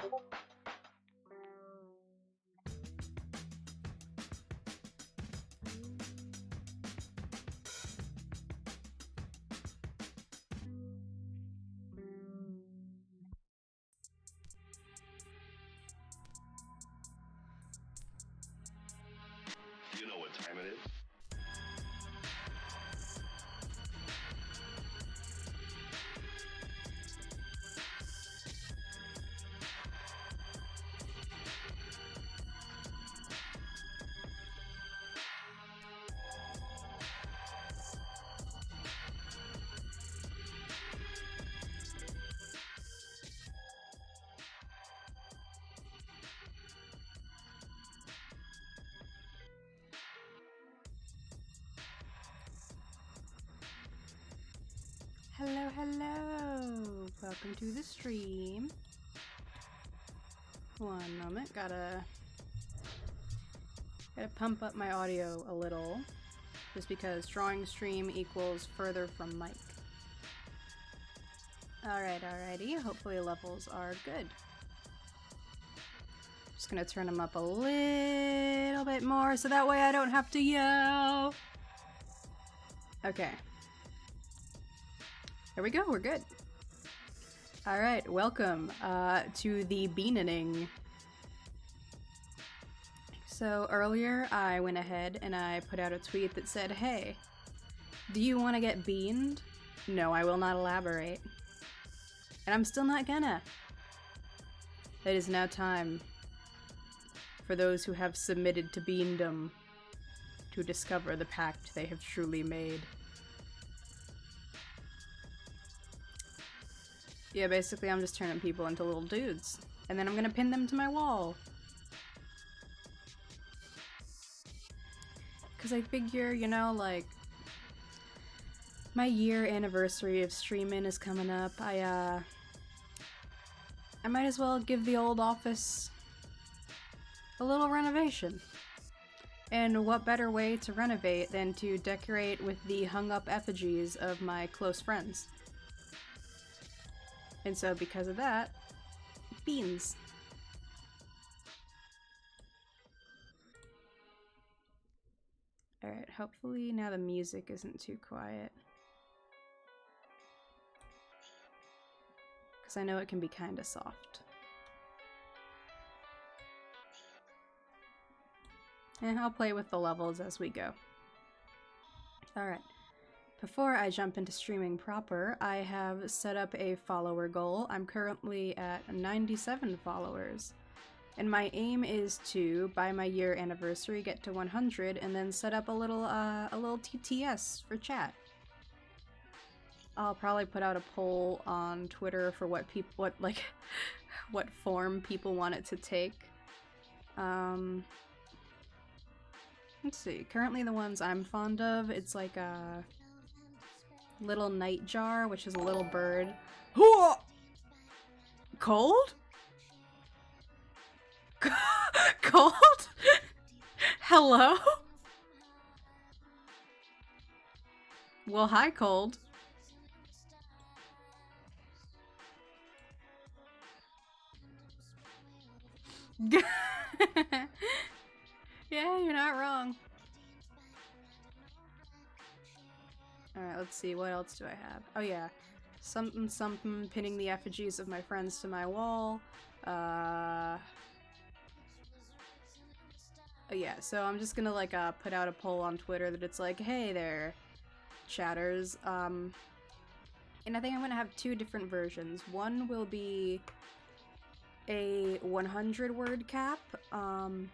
You know what time it is? Hello, hello! Welcome to the stream. One moment, gotta pump up my audio a little, just because drawing stream equals further from mic. Alrighty, hopefully levels are good. Just gonna turn them up a little bit more so that way I don't have to yell. Okay. There we go, we're good. Alright, welcome to the Beanening. So earlier I went ahead and I put out a tweet that said, hey, do you want to get beaned? No, I will not elaborate. And I'm still not gonna. It is now time for those who have submitted to beandom to discover the pact they have truly made. Yeah, basically I'm just turning people into little dudes. And then I'm gonna pin them to my wall. Cause I figure, you know, like, my year anniversary of streaming is coming up. I might as well give the old office a little renovation. And what better way to renovate than to decorate with the hung up effigies of my close friends? And so because of that, beans. Alright, hopefully now the music isn't too quiet. Because I know it can be kinda soft. And I'll play with the levels as we go. Alright. Before I jump into streaming proper, I have set up a follower goal. I'm currently at 97 followers. And my aim is to, by my year anniversary, get to 100 and then set up a little TTS for chat. I'll probably put out a poll on Twitter for what form people want it to take. Let's see. Currently the ones I'm fond of, it's like a little nightjar, which is a little bird. Cold? Cold? Hello? Well, hi, Cold. Yeah, you're not wrong. Alright, let's see, what else do I have? Oh yeah, something, pinning the effigies of my friends to my wall. Oh yeah, so I'm just gonna like put out a poll on Twitter that it's like, hey there, chatters. And I think I'm gonna have two different versions. One will be a 100 word cap, and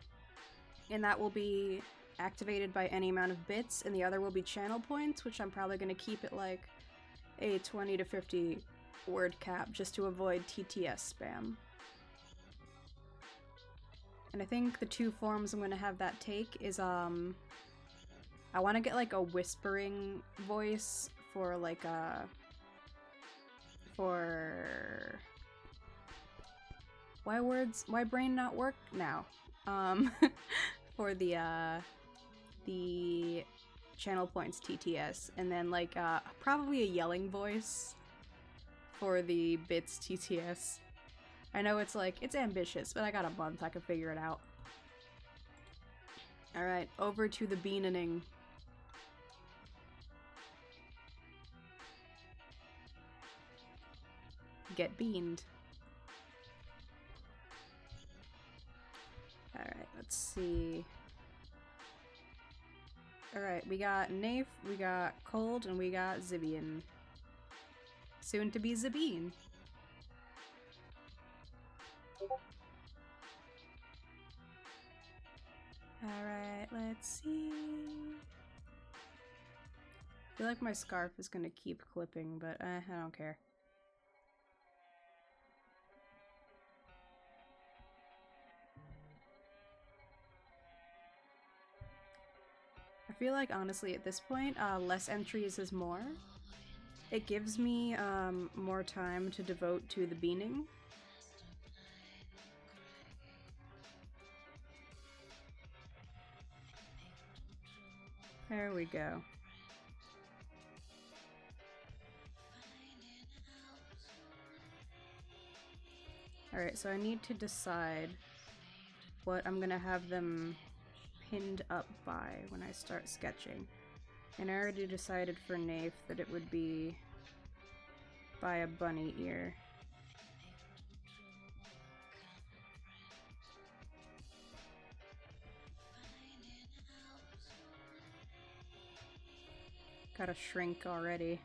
that will be activated by any amount of bits, and the other will be channel points, which I'm probably going to keep at like a 20 to 50 word cap just to avoid TTS spam. And I think the two forms I'm going to have that take is, I want to get like a whispering voice for like why brain not work now? For the channel points TTS, and then like probably a yelling voice for the bits TTS. I know it's like, it's ambitious, but I got a month, I can figure it out. Alright, over to the beanening. Get beaned. Alright, let's see. Alright, we got Naif, we got Cold, and we got Zibian. Soon to be Zabine. Alright, let's see. I feel like my scarf is gonna keep clipping, but I don't care. I feel like, honestly, at this point, less entries is more. It gives me more time to devote to the beaning. There we go. Alright, so I need to decide what I'm gonna have them pinned up by when I start sketching. And I already decided for Naif that it would be by a bunny ear. Gotta shrink already.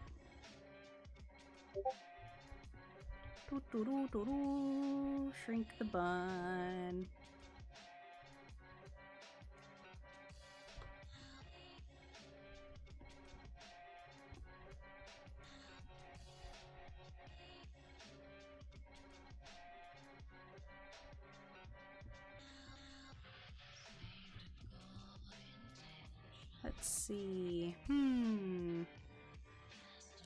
Shrink the bun. Let's see.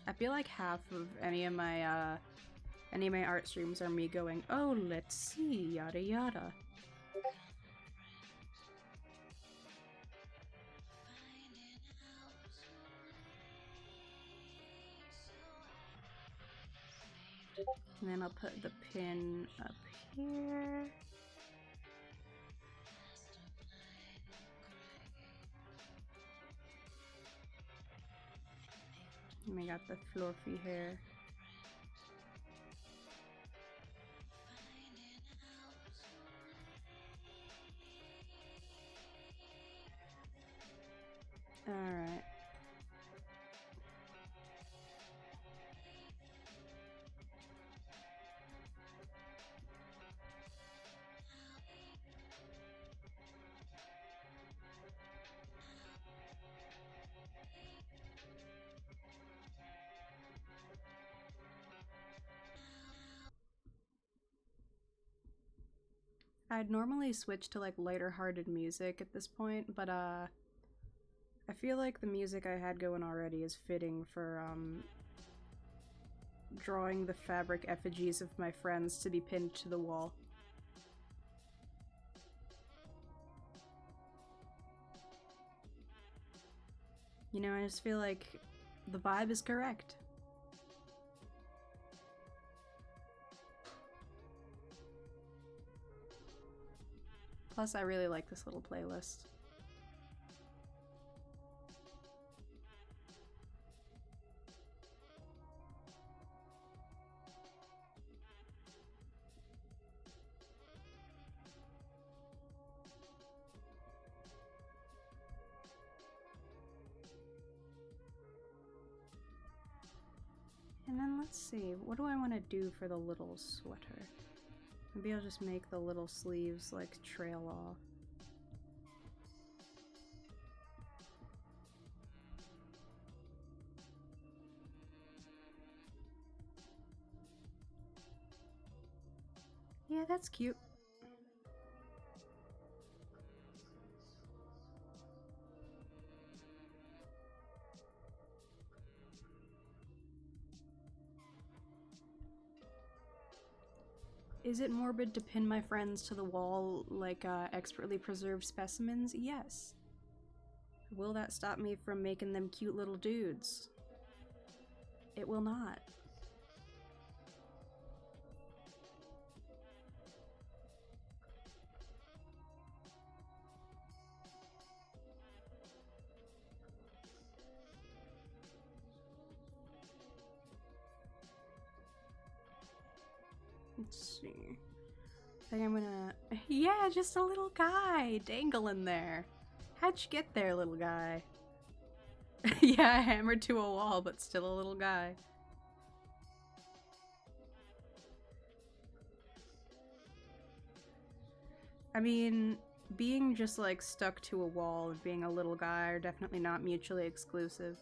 I feel like half of any of my art streams are me going, oh, let's see, yada yada. And then I'll put the pin up here. And we got the fluffy hair. Alright. I'd normally switch to like lighter-hearted music at this point, but I feel like the music I had going already is fitting for drawing the fabric effigies of my friends to be pinned to the wall. You know, I just feel like the vibe is correct. Plus, I really like this little playlist. And then let's see, what do I want to do for the little sweater? Maybe I'll just make the little sleeves like trail off. Yeah, that's cute. Is it morbid to pin my friends to the wall like expertly preserved specimens? Yes. Will that stop me from making them cute little dudes? It will not. Let's see. I think I'm gonna... Yeah, just a little guy dangling there. How'd you get there, little guy? Yeah, hammered to a wall, but still a little guy. I mean, being just like stuck to a wall and being a little guy are definitely not mutually exclusive.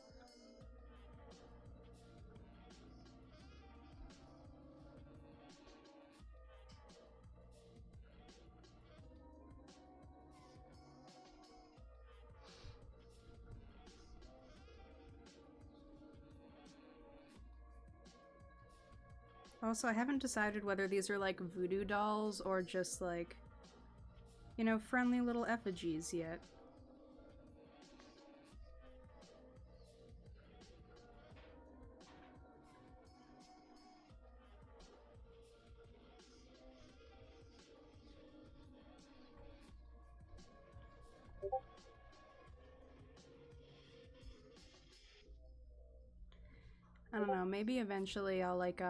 Also, I haven't decided whether these are like voodoo dolls or just like, you know, friendly little effigies yet. I don't know, maybe eventually I'll like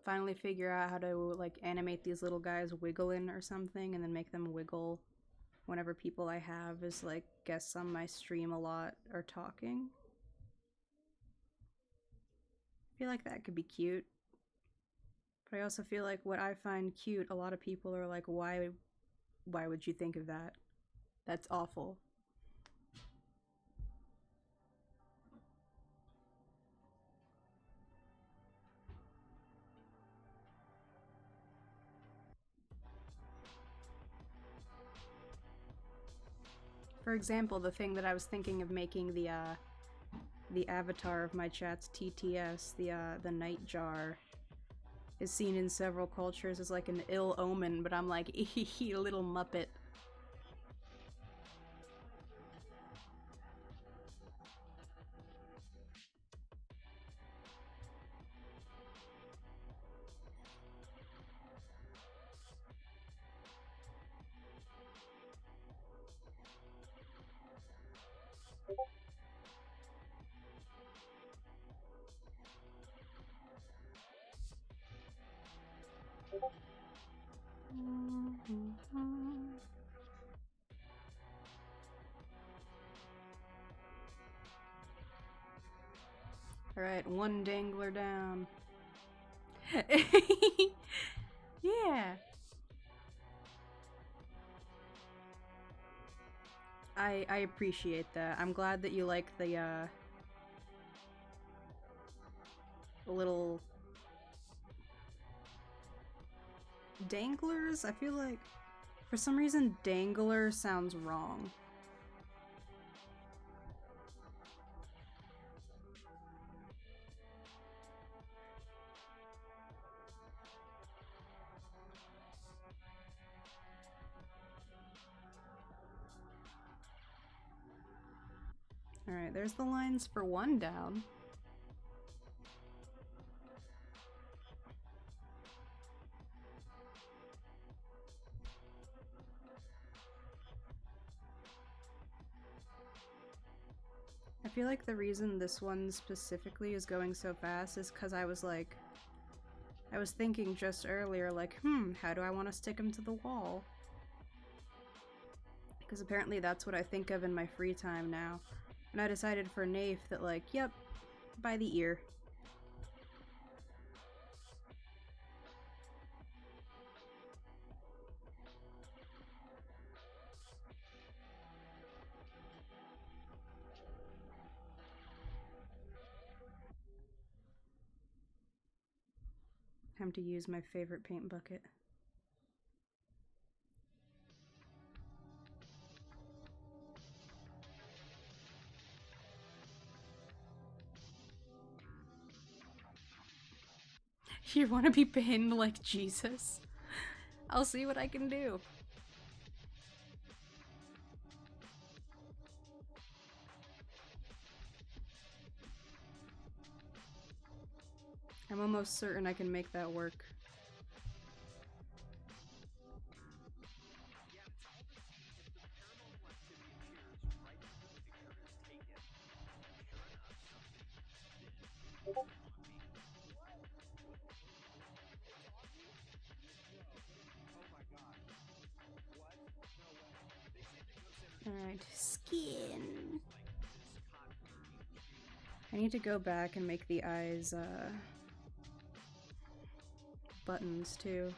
finally figure out how to like animate these little guys wiggling or something and then make them wiggle whenever people I have as like guests on my stream a lot are talking. I feel like that could be cute. But I also feel like what I find cute, a lot of people are like, why would you think of that? That's awful. For example, the thing that I was thinking of making the avatar of my chat's TTS, the Nightjar, is seen in several cultures as like an ill omen, but I'm like, eehee, little muppet. Alright, one dangler down. Yeah. I appreciate that. I'm glad that you like the little danglers. I feel like for some reason dangler sounds wrong. Alright, there's the lines for one down. I feel like the reason this one specifically is going so fast is because I was thinking just earlier, like, how do I want to stick him to the wall? Because apparently that's what I think of in my free time now. And I decided for Nafe that, like, yep, by the ear. Time to use my favorite paint bucket. You want to be pinned like Jesus? I'll see what I can do. I'm almost certain I can make that work. Alright, skin. I need to go back and make the eyes, buttons too.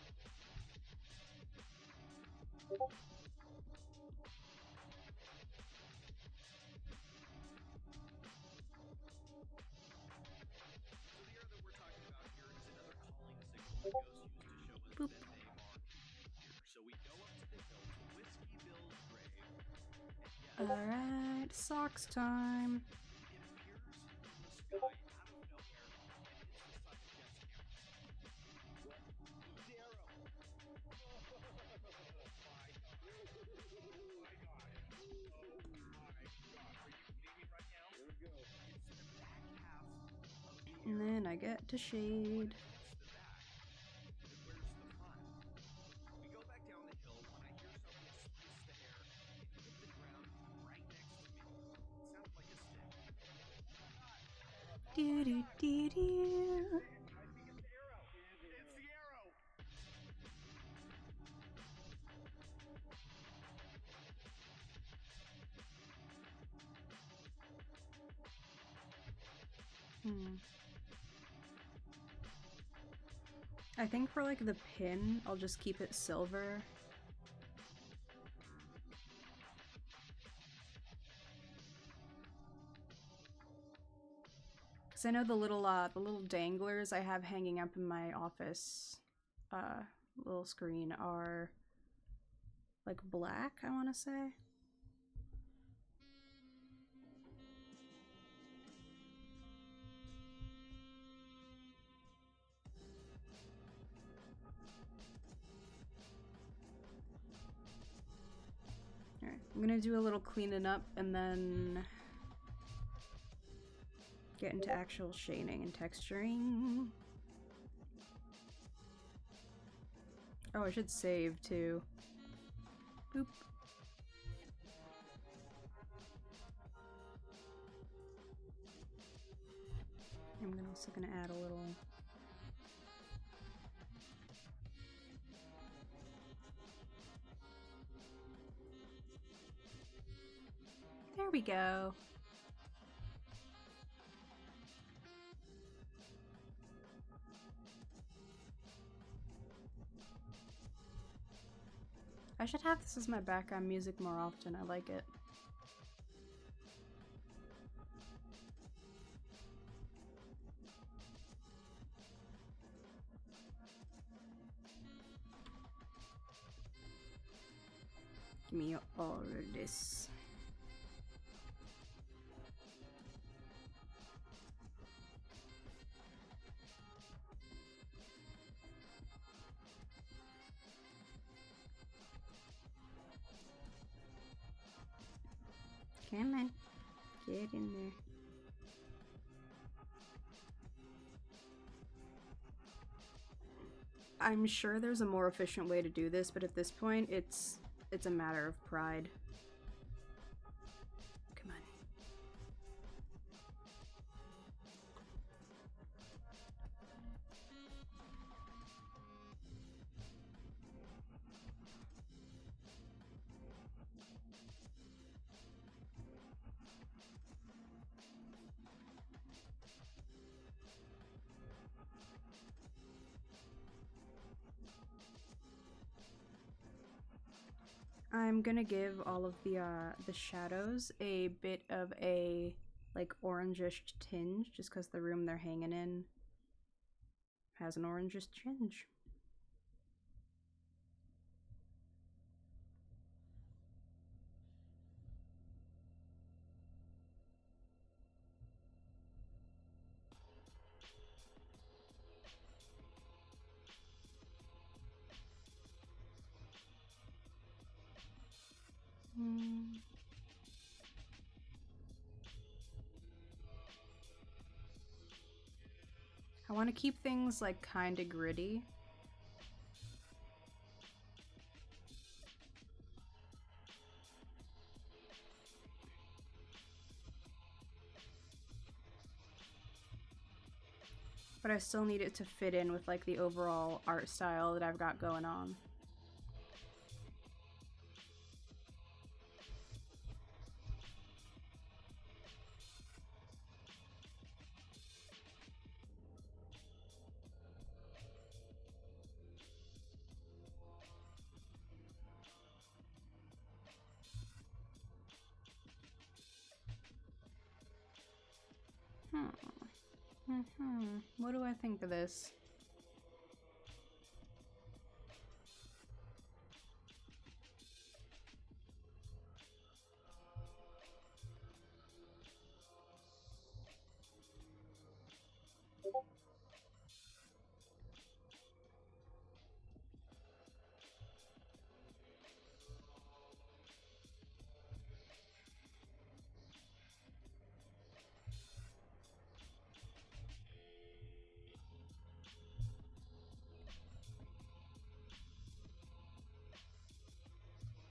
Boop. Alright, socks time. And then I get to shade. Do do do do. I think for like the pin, I'll just keep it silver. Cause I know the little danglers I have hanging up in my office, little screen are like black, I want to say. Alright, I'm gonna do a little cleaning up and then get into actual shading and texturing. Oh, I should save too. Boop. I'm also gonna add a little. There we go. I should have this as my background music more often. I like it. Give me all of this. Come on, get in there. I'm sure there's a more efficient way to do this, but at this point, it's a matter of pride. Come on. I'm gonna give all of the shadows a bit of a like orangish tinge, just because the room they're hanging in has an orangish tinge. I want to keep things like kind of gritty. But I still need it to fit in with like the overall art style that I've got going on. What do I think of this?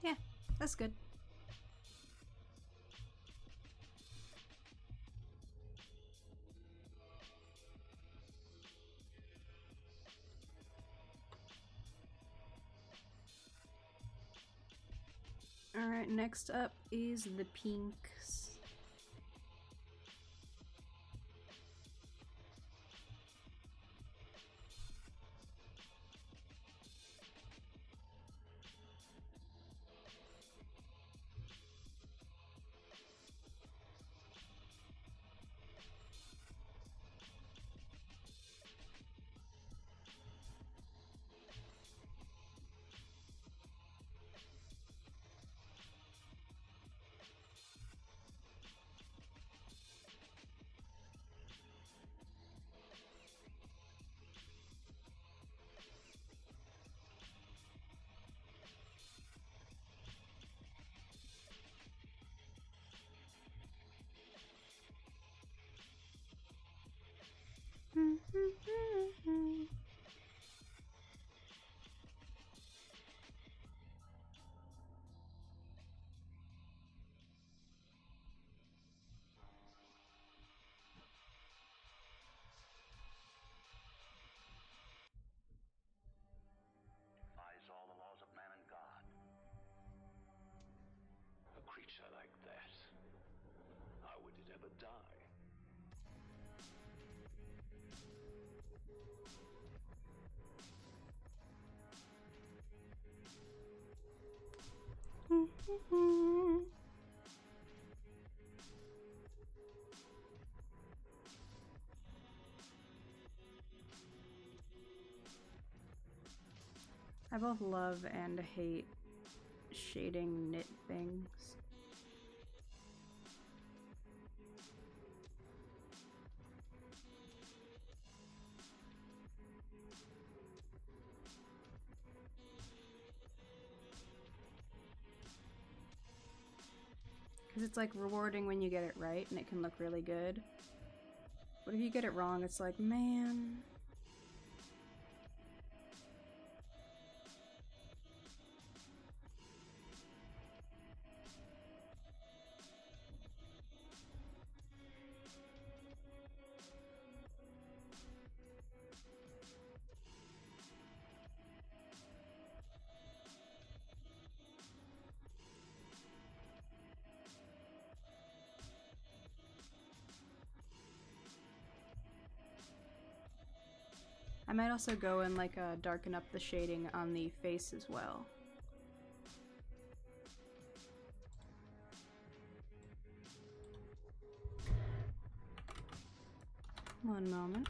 Yeah, that's good. Alright, next up is the pinks. Defies all the laws of man and God. A creature like that, how would it ever die? I both love and hate shading knit things. Because it's like rewarding when you get it right and it can look really good. But if you get it wrong, it's like, man. I might also go and like darken up the shading on the face as well. One moment.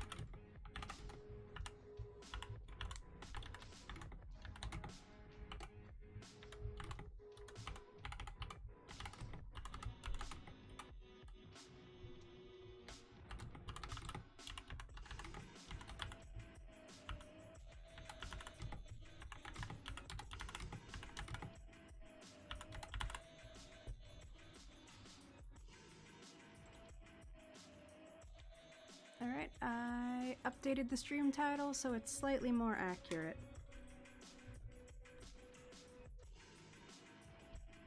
Alright, I updated the stream title so it's slightly more accurate.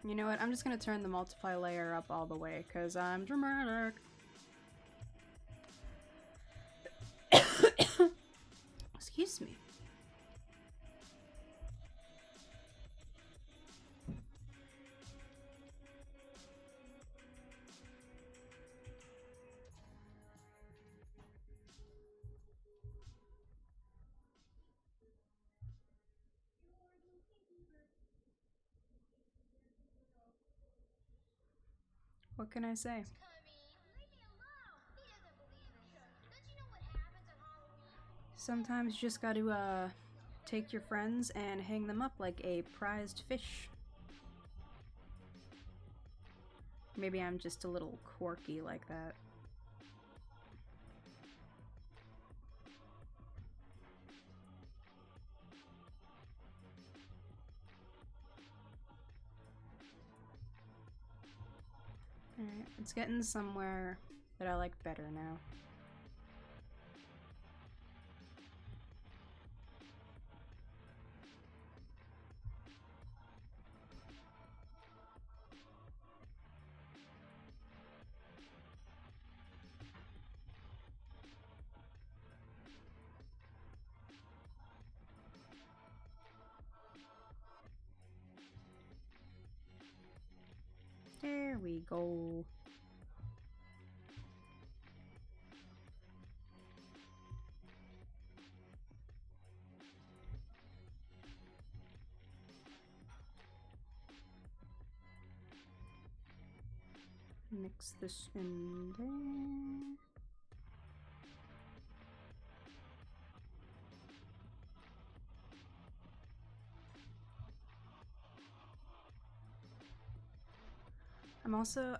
You know what, I'm just gonna turn the multiply layer up all the way, because I'm dramatic. Excuse me. What can I say? Sometimes you just gotta take your friends and hang them up like a prized fish. Maybe I'm just a little quirky like that. Alright, it's getting somewhere that I like better now. There we go. Mix this in there.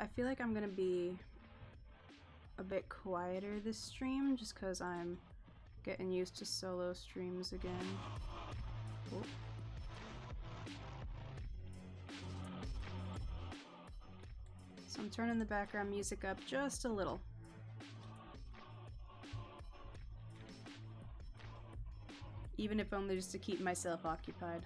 I feel like I'm gonna be a bit quieter this stream just because I'm getting used to solo streams again. Oh. So I'm turning the background music up just a little. Even if only just to keep myself occupied.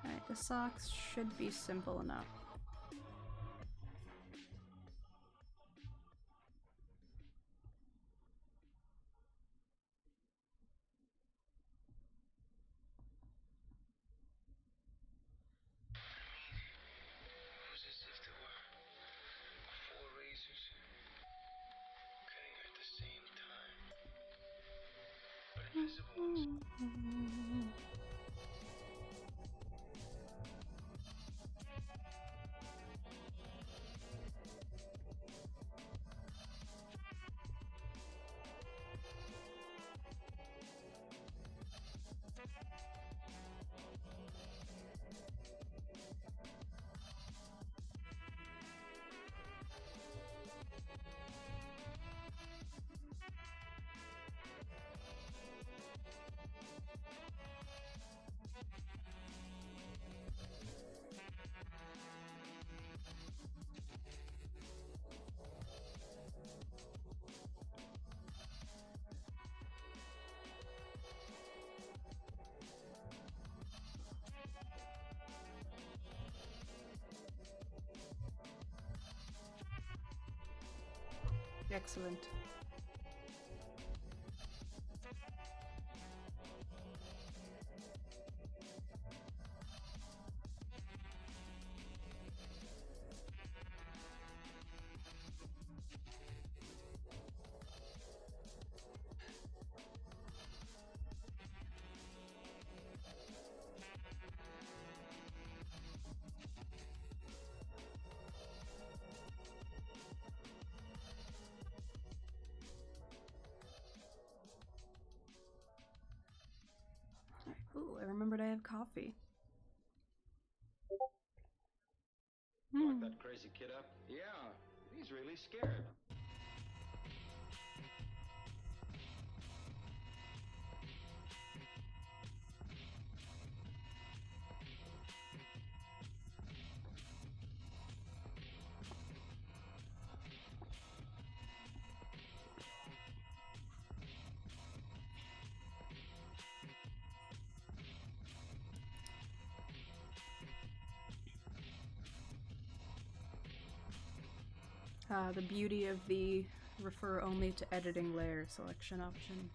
Alright, the socks should be simple enough. Excellent. Ooh, I remembered I have coffee. Lock that crazy kid up? Yeah, he's really scared. The beauty of the refer only to editing layer selection option.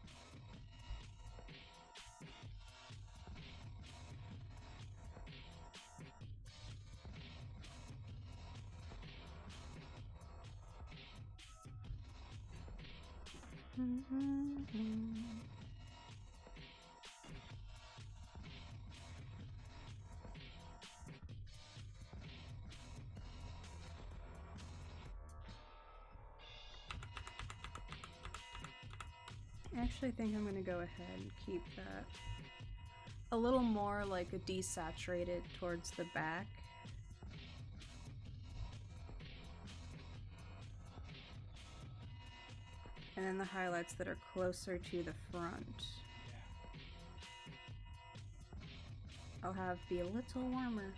I actually think I'm gonna go ahead and keep that a little more like a desaturated towards the back. And then the highlights that are closer to the front, I'll have be a little warmer.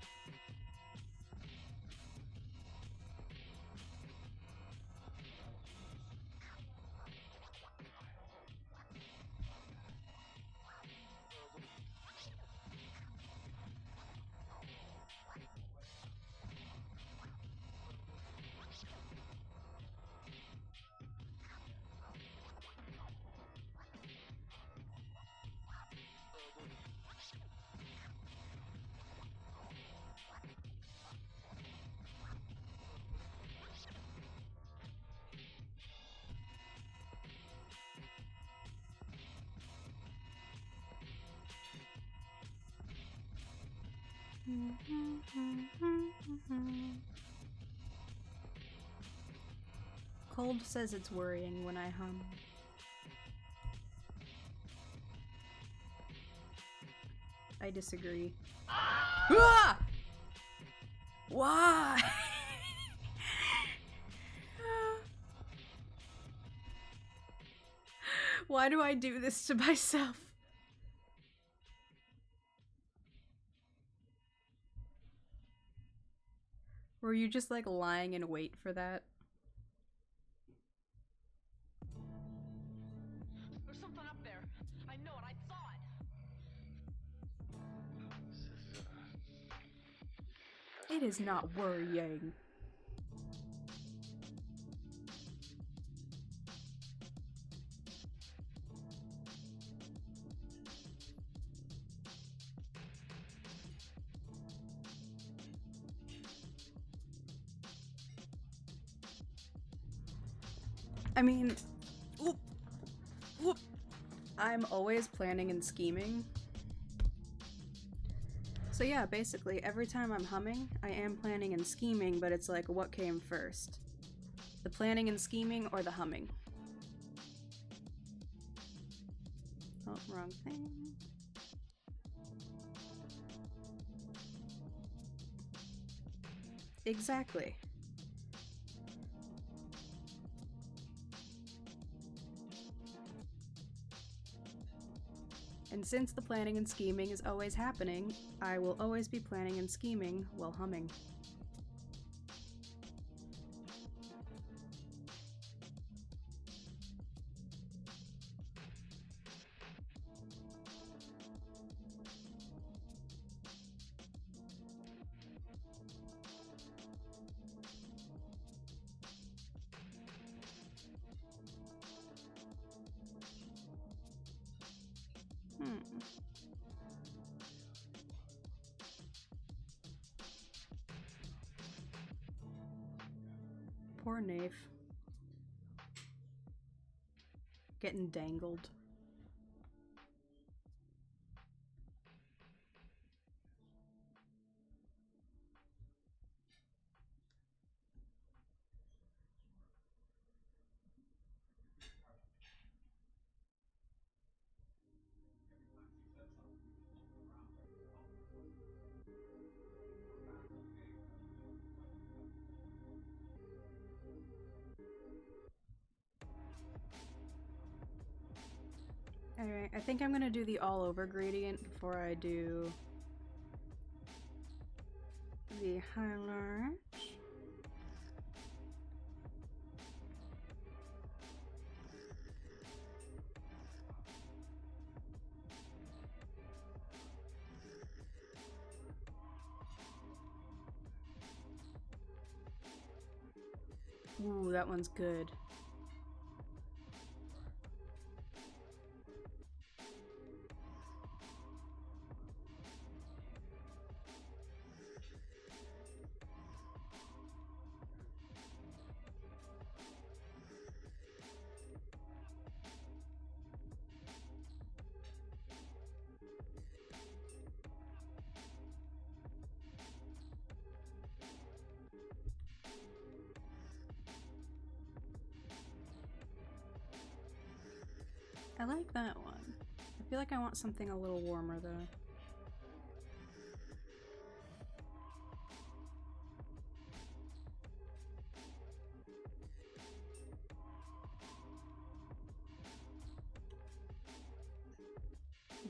Cold says it's worrying when I hum. I disagree. Ah! Why? Why do I do this to myself? Were you just like lying in wait for that? There's something up there. I know it. I saw it. It is not worrying. I mean, whoop, whoop. I'm always planning and scheming. So yeah, basically, every time I'm humming, I am planning and scheming, but it's like, what came first? The planning and scheming or the humming? Oh, wrong thing. Exactly. And since the planning and scheming is always happening, I will always be planning and scheming while humming. Poor Nafe. Getting dangled. Alright, I think I'm gonna do the all-over gradient before I do the highlight. Ooh, that one's good. I like that one. I feel like I want something a little warmer though.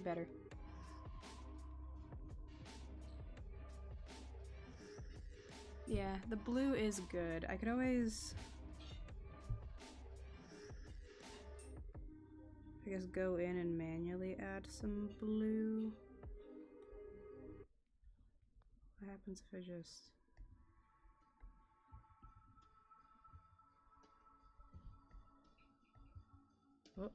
Better. Yeah, the blue is good. I could always, I guess, go in and manually add some blue. What happens if I just... Oh.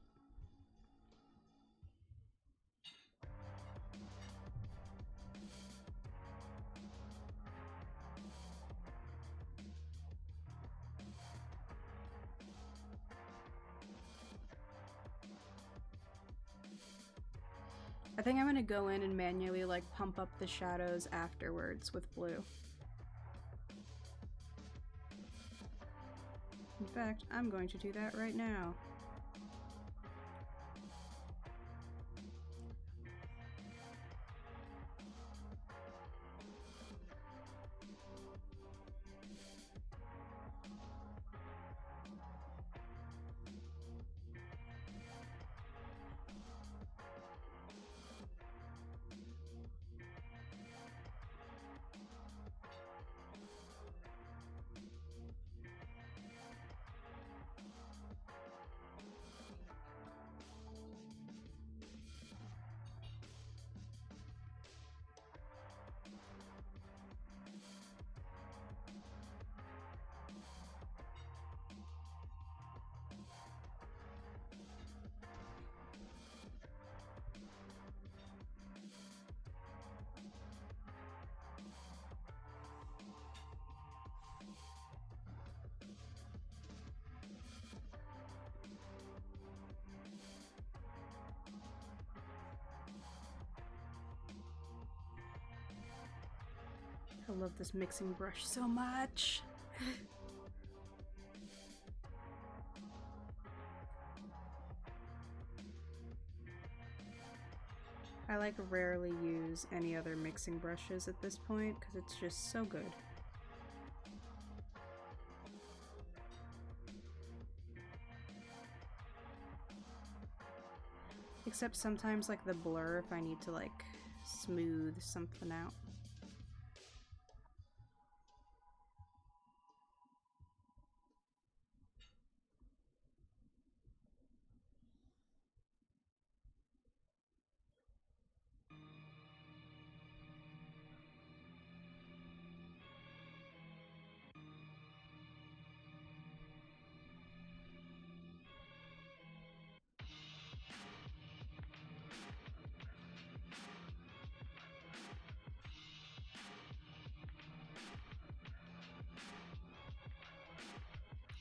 I think I'm gonna go in and manually like pump up the shadows afterwards with blue. In fact, I'm going to do that right now. I love this mixing brush so much. I like rarely use any other mixing brushes at this point because it's just so good. Except sometimes like the blur if I need to like smooth something out.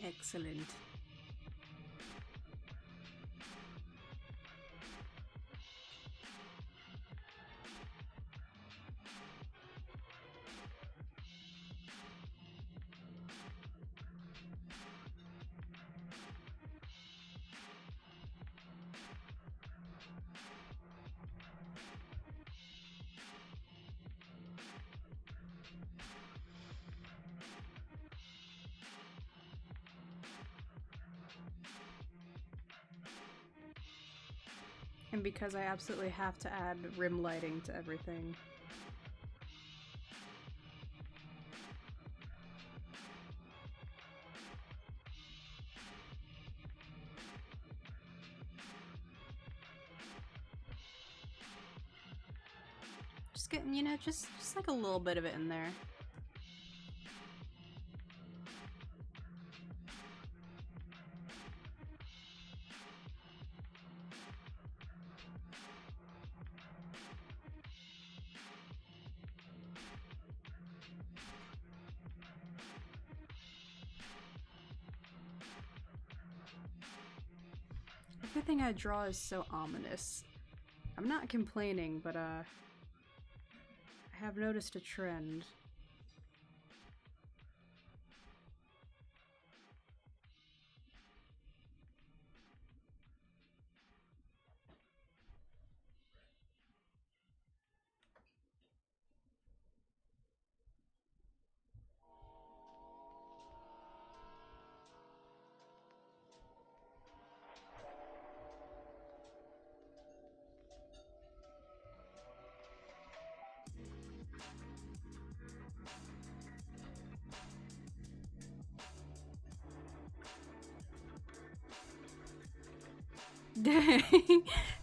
Excellent. And because I absolutely have to add rim lighting to everything. Just getting, you know, just like a little bit of it in there. Everything I draw is so ominous. I'm not complaining, but I have noticed a trend.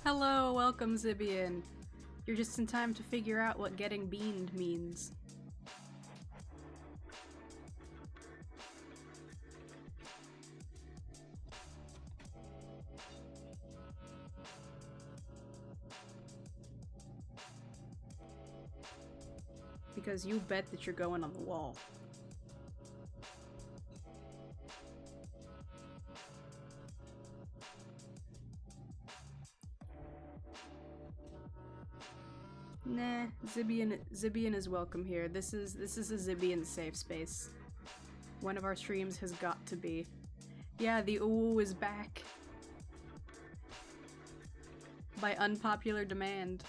Hello, welcome, Zibian. You're just in time to figure out what getting beamed means. Because you bet that you're going on the wall. Nah, Zibian is welcome here. This is a Zibian safe space. One of our streams has got to be. Yeah, the ooh is back. By unpopular demand.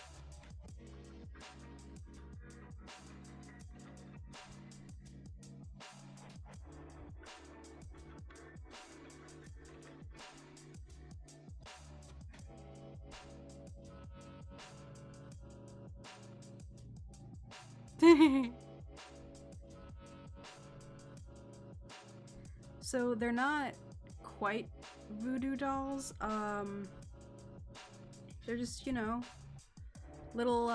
So they're not quite voodoo dolls. They're just, you know, little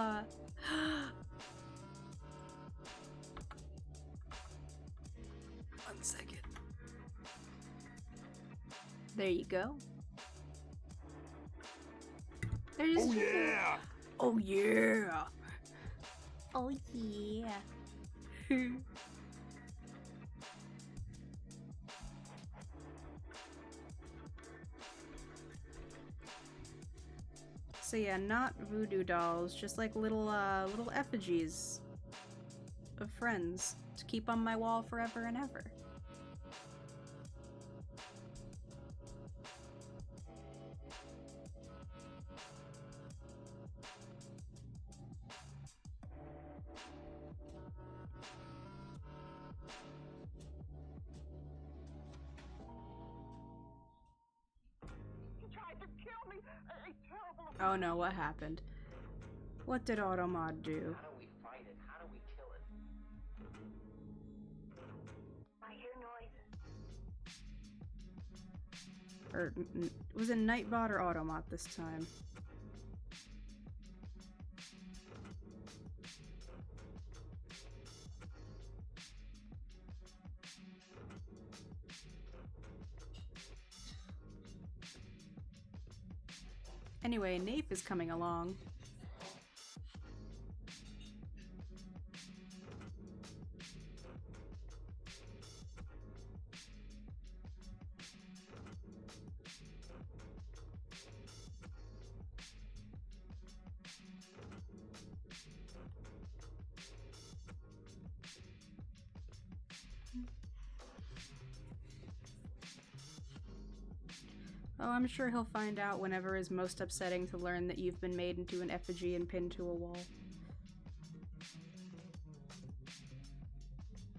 One second. There you go. They're just Oh yeah! Oh yeah. Oh yeah. So yeah, not voodoo dolls, just like little effigies of friends to keep on my wall forever and ever. He tried to kill me. A terrible. Oh no, what happened? What did Automod do? How do we fight it? How do we kill it? I hear noises. Or was it Nightbot or Automod this time? Anyway, Nape is coming along. Oh, I'm sure he'll find out whenever is most upsetting to learn that you've been made into an effigy and pinned to a wall.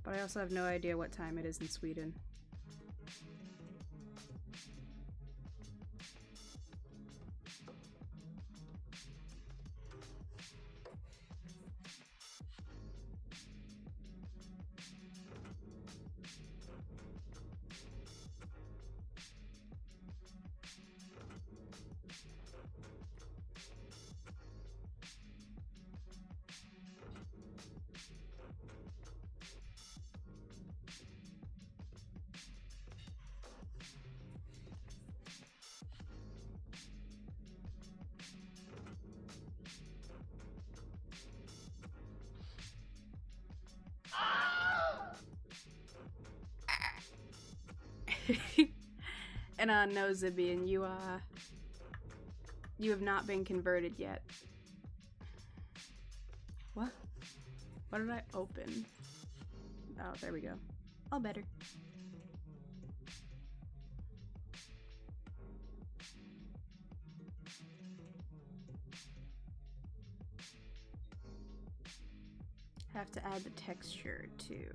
But I also have no idea what time it is in Sweden. And no, Zibian, you have not been converted yet. What? What did I open? Oh, there we go. All better. Have to add the texture too.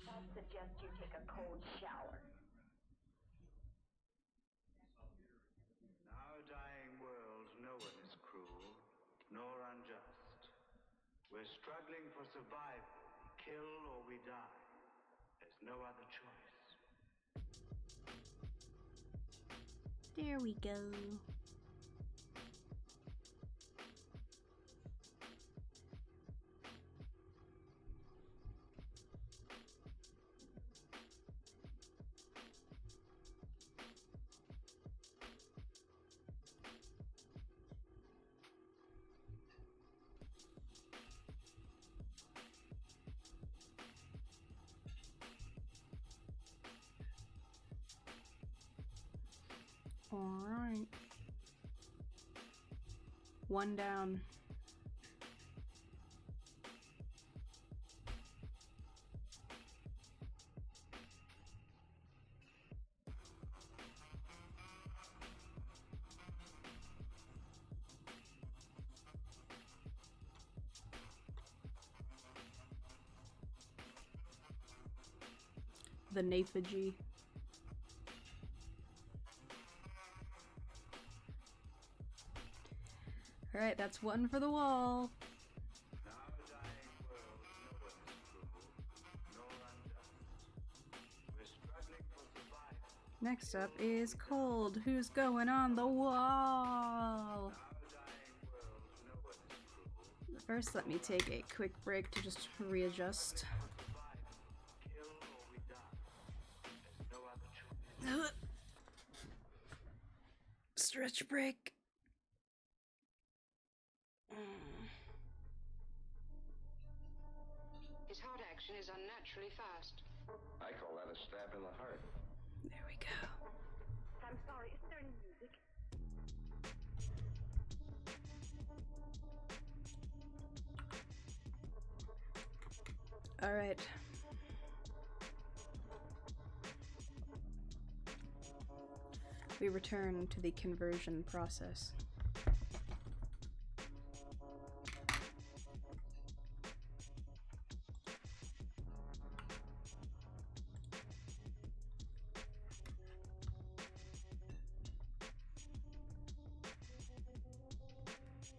I suggest you take a cold shower. struggling for survival. Kill or we die. There's no other choice. There we go. Alright. One down. The Naphagy. Alright, that's one for the wall. Now a dying world, no one is cruel, nor unjust. We're struggling for survival. Next up is Cold, who's going on the wall. Now a dying world, no one is cruel. First, let me take a quick break to just readjust. Survival. Kill or we die. There's no other choice. Stretch break. His heart action is unnaturally fast. I call that a stab in the heart. There we go. I'm sorry, is there any music? All right. We return to the conversion process.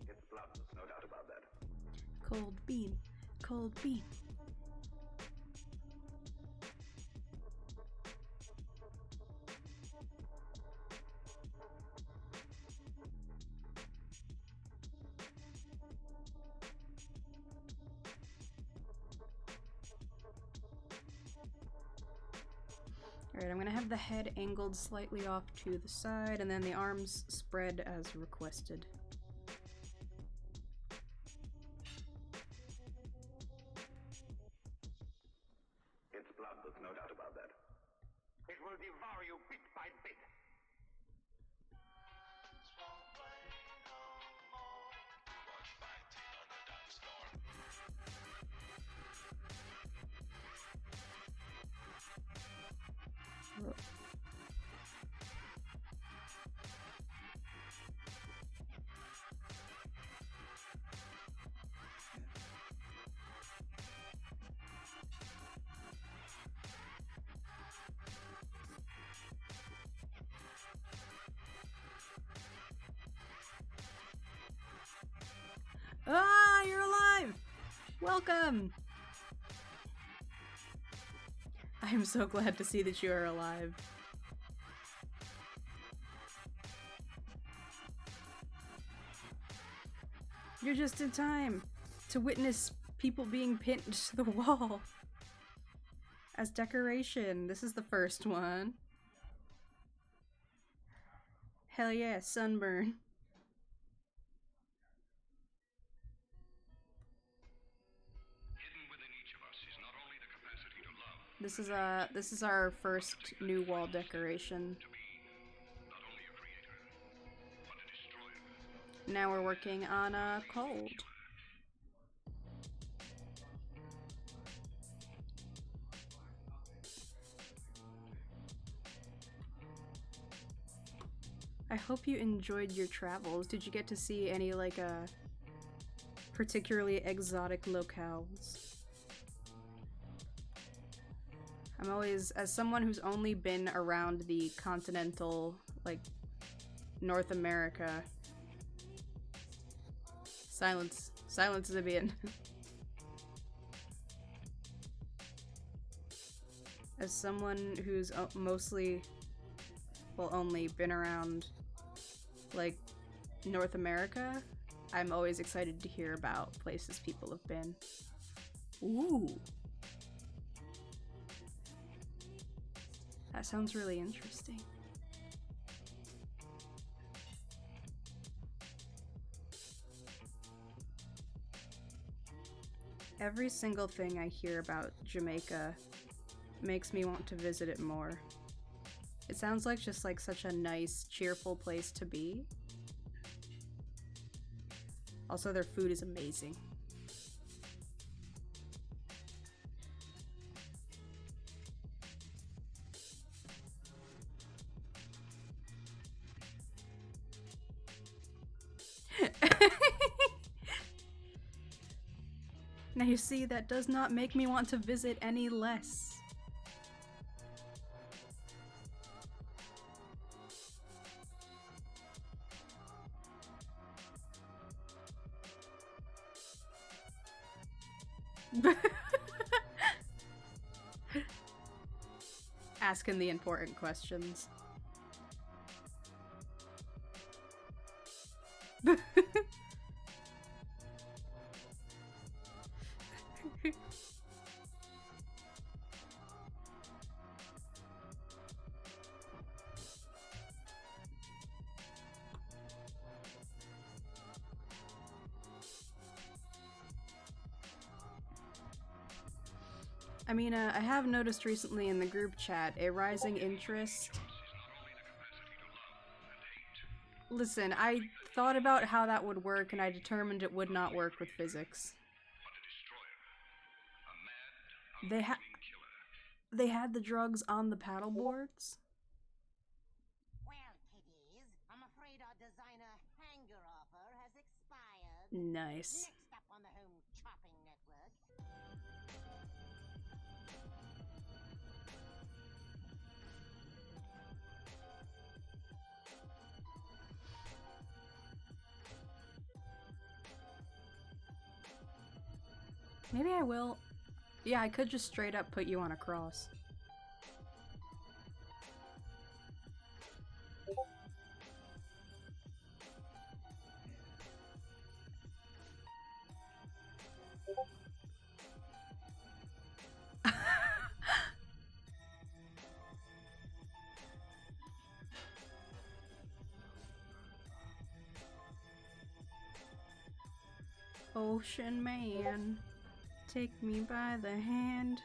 It's blood, there's no doubt about that. Cold bean. Cold bean. Alright, I'm gonna have the head angled slightly off to the side and then the arms spread as requested. It's blood, there's no doubt about that. It will devour you bit by bit. Ah, you're alive! Welcome! I'm so glad to see that you are alive. You're just in time to witness people being pinned to the wall. As decoration. This is the first one. Hell yeah, sunburn. Hidden within each of us is not only the capacity to love, This is our first new wall decoration. to be not only a creator, but a destroyer. Now we're working on Cold. I hope you enjoyed your travels. Did you get to see any like particularly exotic locales? I'm always, as someone who's only been around the continental, like, North America. Silence. Silence, Zibian. As someone who's mostly, well, only been around, like, North America, I'm always excited to hear about places people have been. Ooh. That sounds really interesting. Every single thing I hear about Jamaica makes me want to visit it more. It sounds like just like such a nice, cheerful place to be. Also, their food is amazing. Now you see, that does not make me want to visit any less. Asking the important questions. I mean, I have noticed recently in the group chat a rising interest. Listen, I thought about how that would work and I determined it would not work with physics. They had the drugs on the paddle boards. Well, kiddies, I'm afraid our designer hanger offer has expired. Nice. Next up on the Home Chopping Network. Maybe I will. Yeah, I could just straight up put you on a cross. Ocean man, take me by the hand.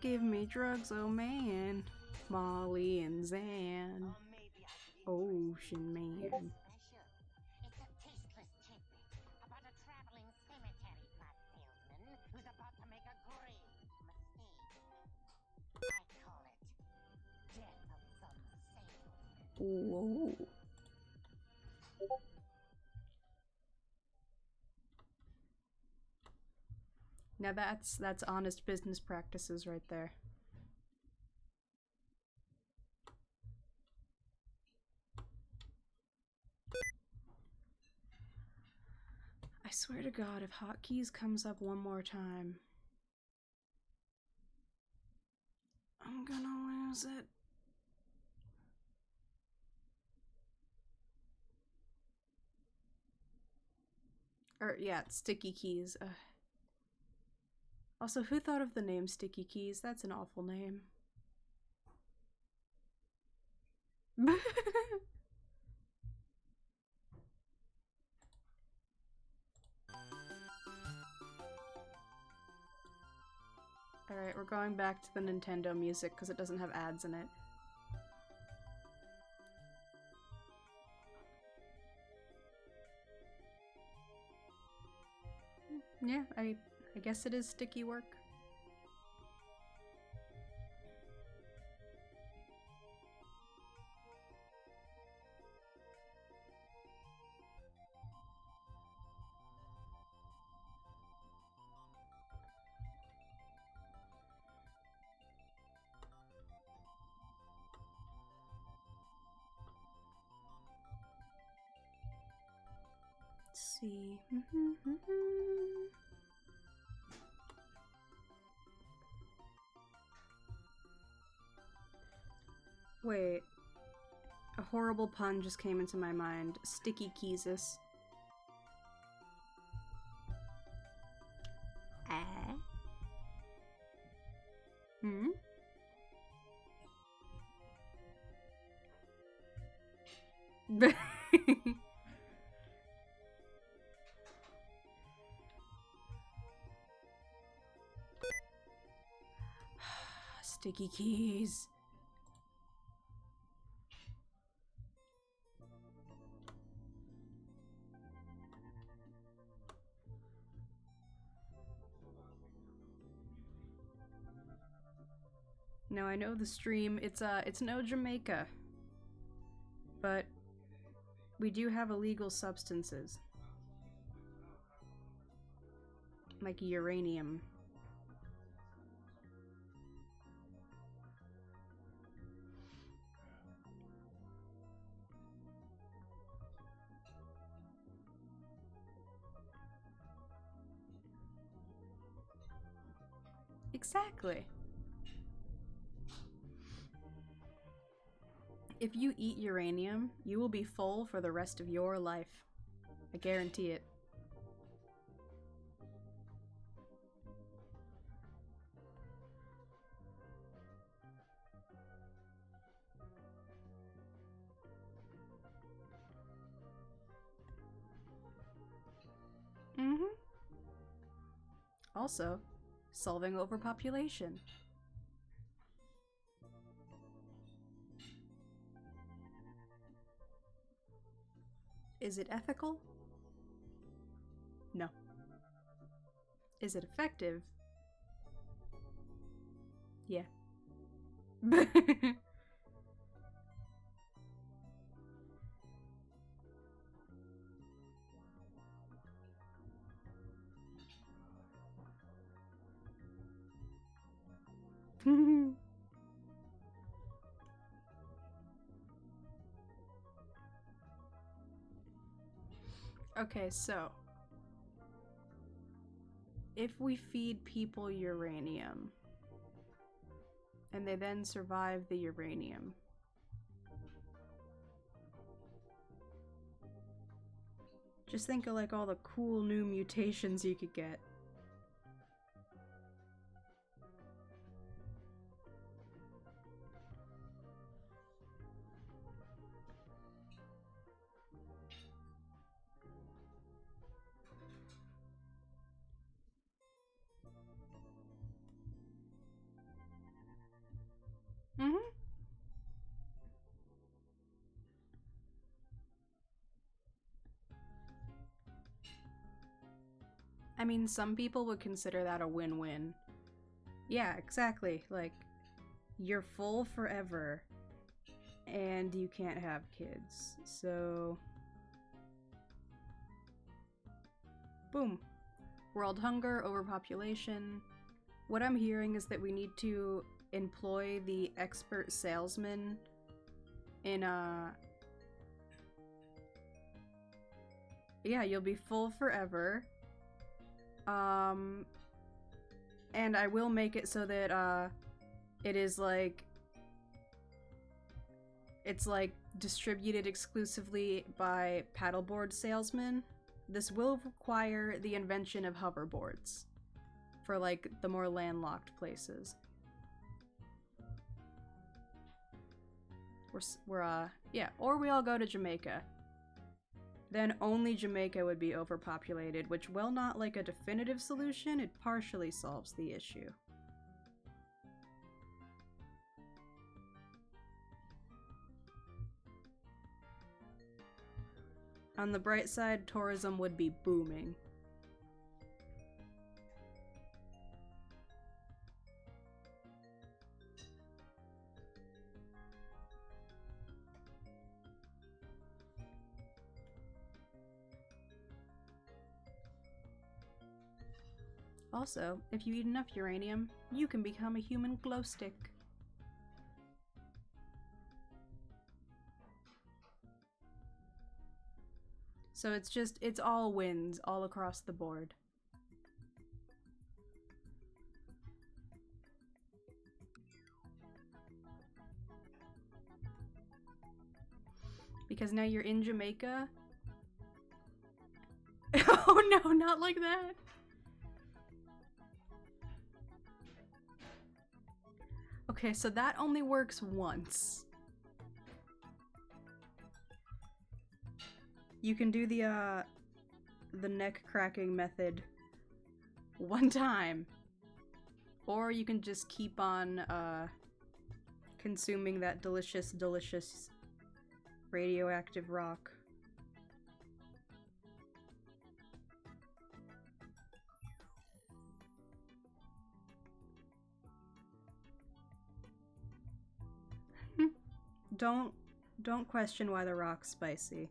Give me drugs, oh man. Molly and Zan. Or maybe I could Ocean man. special. It's a tasteless tidbit about a traveling cemetery plot salesman who's about to make a grave mistake. I call it Death of Some Salesman. Whoa. Now that's honest business practices right there. I swear to God, if hotkeys comes up one more time, I'm gonna lose it. Or, yeah, sticky keys. Also, who thought of the name Sticky Keys? That's an awful name. Alright, we're going back to the Nintendo music because it doesn't have ads in it. Yeah, I guess it is sticky work. Let's see. Wait. A horrible pun just came into my mind. Sticky Keezus. Hmm? Sticky keys. No, I know the stream. It's no Jamaica. But we do have illegal substances. Like uranium. Exactly. If you eat uranium, you will be full for the rest of your life. I guarantee it. Mm-hmm. Also, solving overpopulation. Is it ethical? No. Is it effective? Yeah. Okay, so if we feed people uranium and they then survive the uranium, just think of like all the cool new mutations you could get. Mm-hmm. I mean, some people would consider that a win-win. Yeah, exactly. Like, you're full forever, and you can't have kids. So... boom. World hunger, overpopulation. What I'm hearing is that we need to employ the expert salesman in a... yeah, you'll be full forever. And I will make it so that, it is like... it's like distributed exclusively by paddleboard salesmen. This will require the invention of hoverboards for like the more landlocked places. Yeah, or we all go to Jamaica. Then only Jamaica would be overpopulated, which, while not like a definitive solution, it partially solves the issue. On the bright side, tourism would be booming. Also, if you eat enough uranium, you can become a human glow stick. So it's all wins all across the board. Because now you're in Jamaica? Oh no, not like that! Okay, so that only works once. You can do the neck cracking method one time. Or you can just keep on, consuming that delicious, delicious radioactive rock. Don't question why the rock's spicy.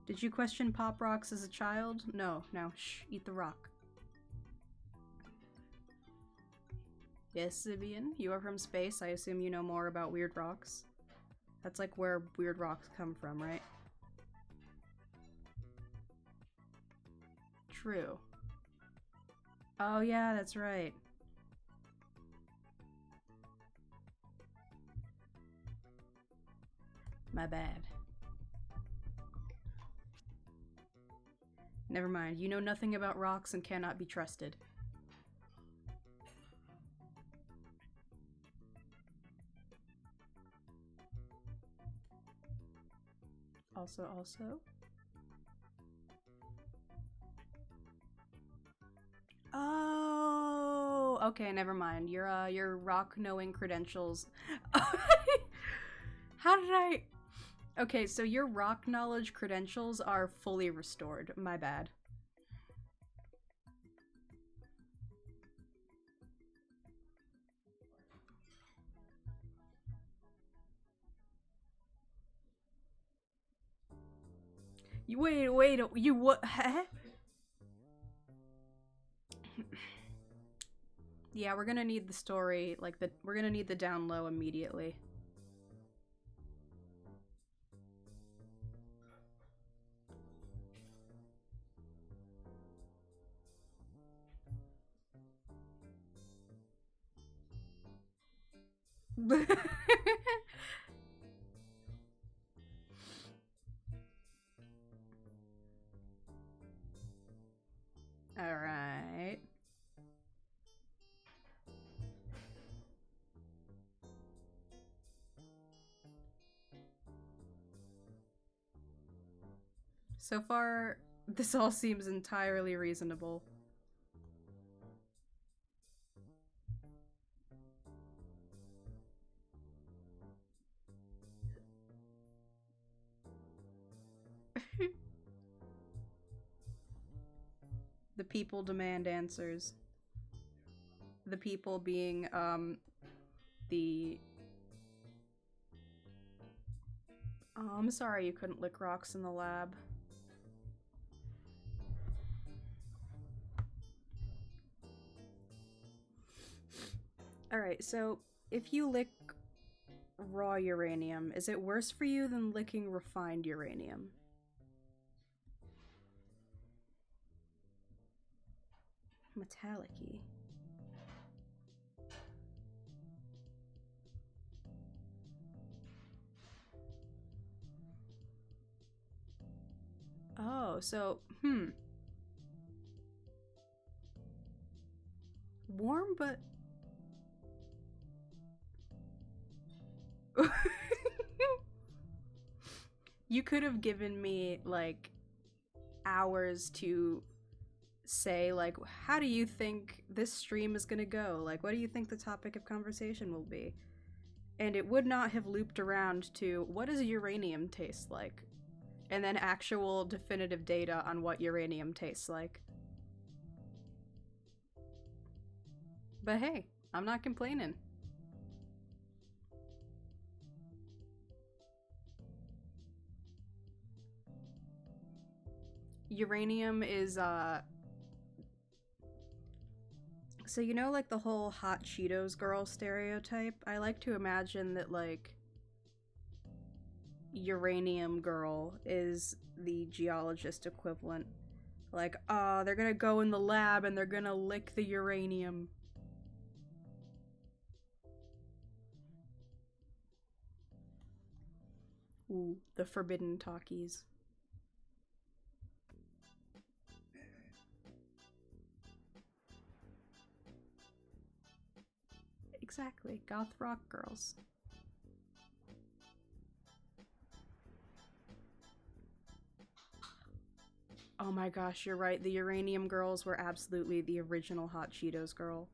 Did you question Pop Rocks as a child? No, shh, eat the rock. Yes, Zibian, you are from space. I assume you know more about weird rocks. That's like where weird rocks come from, right? True. Oh yeah, that's right. My bad. Never mind, you know nothing about rocks and cannot be trusted. Also. Oh, okay, never mind. Your rock knowing credentials. How did I? Okay, so your rock knowledge credentials are fully restored. My bad. Wait, you what? Huh? Yeah, we're gonna need the story, like we're gonna need the down low immediately. All right. So far, this all seems entirely reasonable. The people demand answers. The people being, the... Oh, I'm sorry you couldn't lick rocks in the lab. Alright, so if you lick raw uranium, is it worse for you than licking refined uranium? Metallic-y. Oh, so, warm, but... You could have given me, like, hours to say, like, how do you think this stream is gonna go? Like, what do you think the topic of conversation will be? And it would not have looped around to, what does uranium taste like? And then actual definitive data on what uranium tastes like. But hey, I'm not complaining. Uranium is, so you know, like, the whole hot Cheetos girl stereotype? I like to imagine that, like, uranium girl is the geologist equivalent. Like, they're gonna go in the lab and they're gonna lick the uranium. Ooh, the forbidden talkies. Exactly, goth rock girls. Oh my gosh, you're right. The Uranium Girls were absolutely the original Hot Cheetos girl.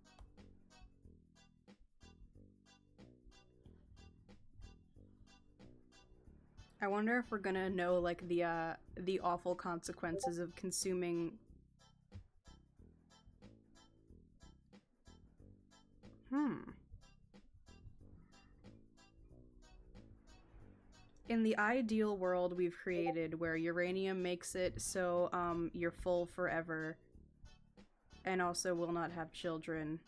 I wonder if we're gonna know, like, the awful consequences of consuming... In the ideal world we've created, where uranium makes it so, you're full forever, and also will not have children,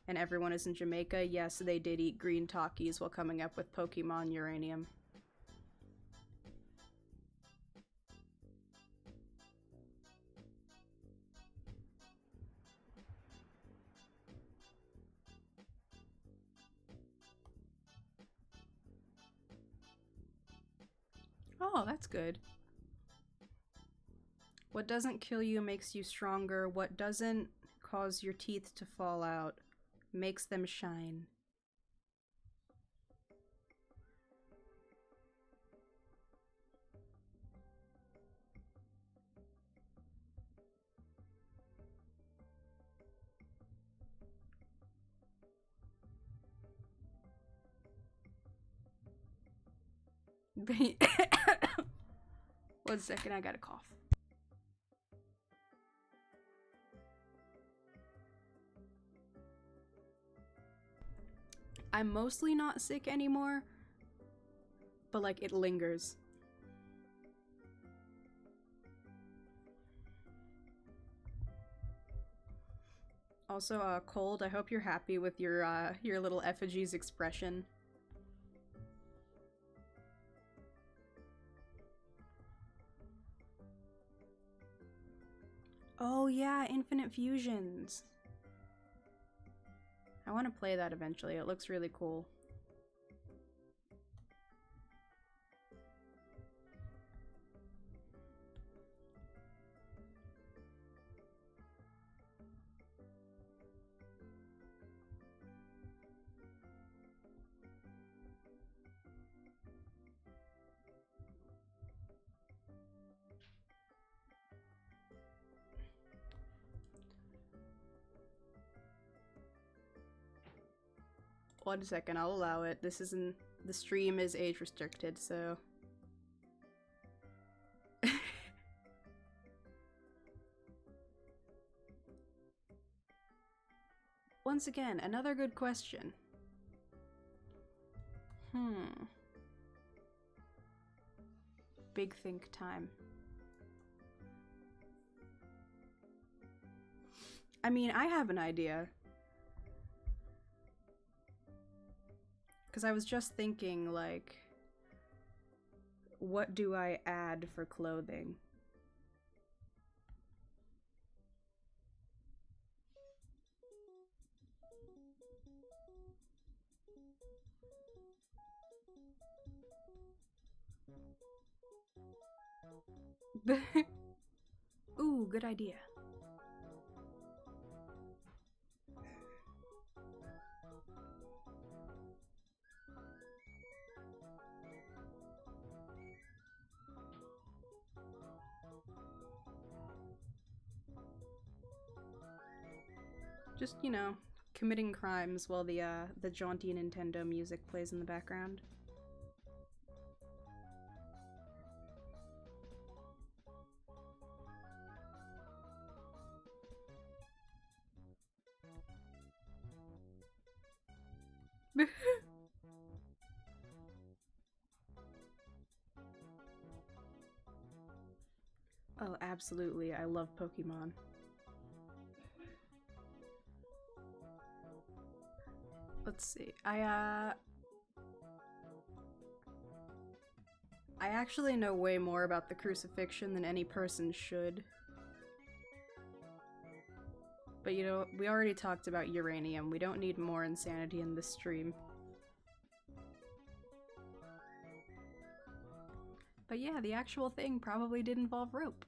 and everyone is in Jamaica, yes, they did eat green Takis while coming up with Pokemon Uranium. Oh, that's good. What doesn't kill you makes you stronger. What doesn't cause your teeth to fall out makes them shine. One second, I got a cough. I'm mostly not sick anymore, but like it lingers. Also, Cold, I hope you're happy with your little effigy's expression. Oh yeah, Infinite Fusions. I want to play that eventually. It looks really cool. One second, I'll allow it. This isn't... The stream is age restricted, so... Once again, another good question. Big think time. I mean, I have an idea. Because I was just thinking, like, what do I add for clothing? Ooh, good idea. Just, you know, committing crimes while the jaunty Nintendo music plays in the background. Oh, absolutely. I love Pokemon. Let's see. I actually know way more about the crucifixion than any person should. But you know, we already talked about uranium. We don't need more insanity in this stream. But yeah, the actual thing probably did involve rope.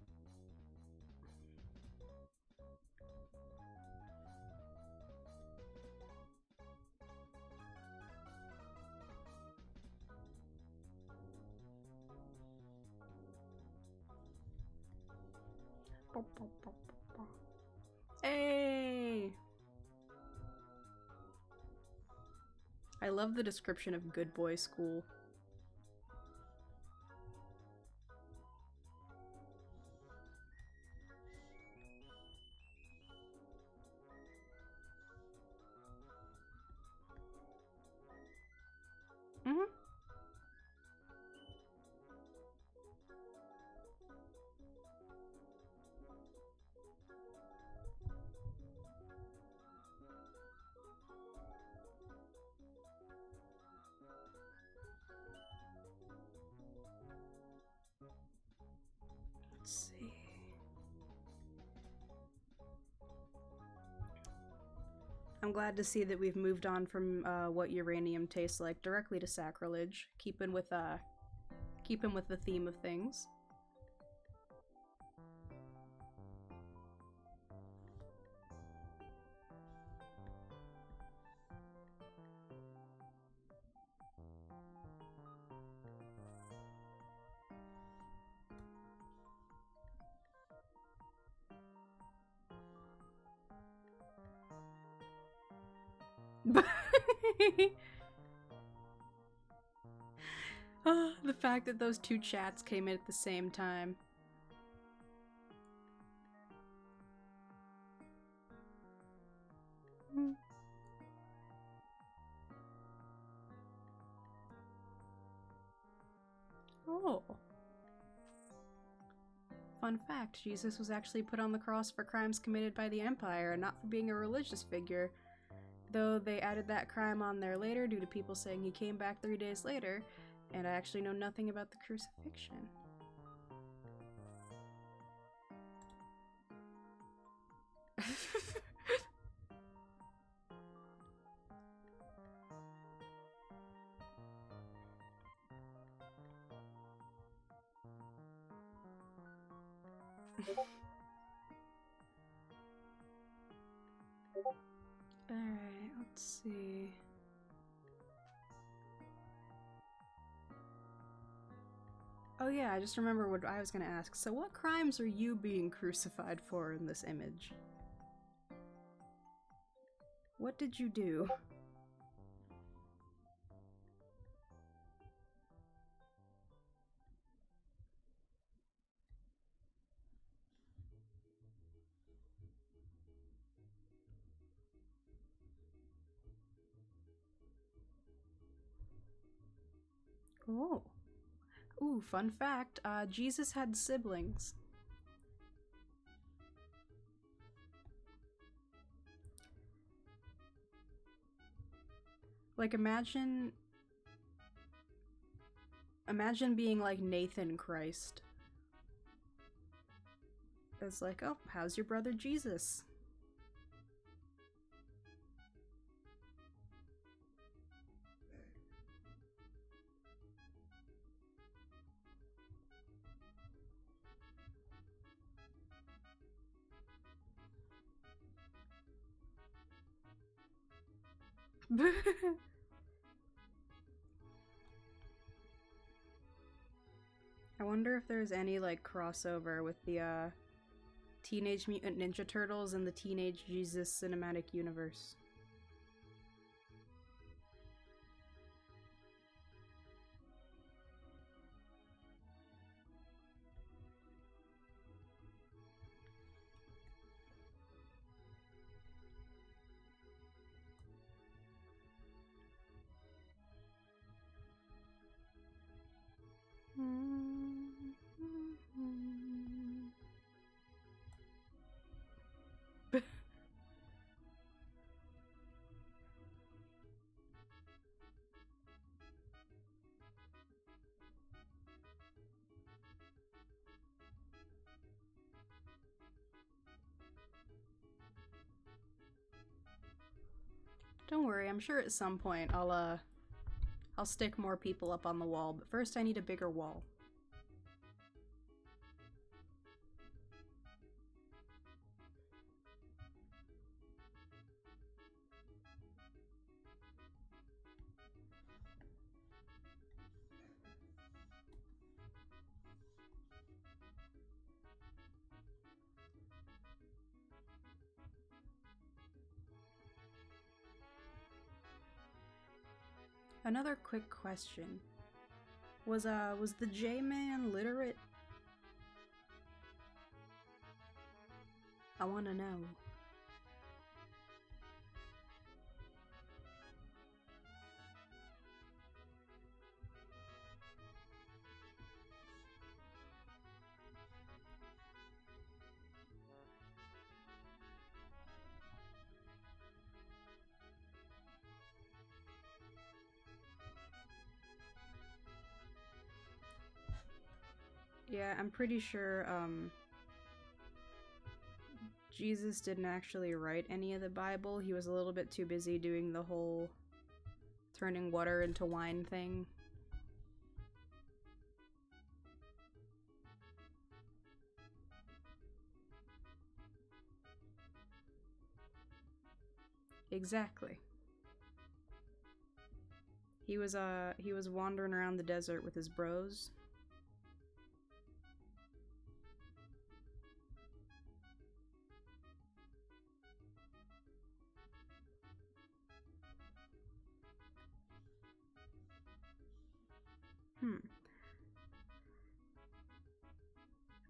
Hey! I love the description of Good Boy School. Mm-hmm. Let's see. I'm glad to see that we've moved on from what uranium tastes like directly to sacrilege, keeping with the theme of things. The fact that those two chats came in at the same time. Oh. Fun fact, Jesus was actually put on the cross for crimes committed by the Empire, and not for being a religious figure. Though they added that crime on there later due to people saying he came back 3 days later, and I actually know nothing about the crucifixion. Alright, let's see. Oh yeah, I just remember what I was gonna ask. So what crimes are you being crucified for in this image? What did you do? Oh. Ooh, fun fact, Jesus had siblings. Like, imagine being like Nathan Christ. It's like, oh, how's your brother Jesus? I wonder if there's any, like, crossover with the, Teenage Mutant Ninja Turtles and the Teenage Jesus Cinematic Universe. Don't worry, I'm sure at some point I'll stick more people up on the wall, but first I need a bigger wall. Another quick question. Was the J-Man literate? I wanna know. Yeah, I'm pretty sure, Jesus didn't actually write any of the Bible. He was a little bit too busy doing the whole turning water into wine thing. Exactly. He was wandering around the desert with his bros.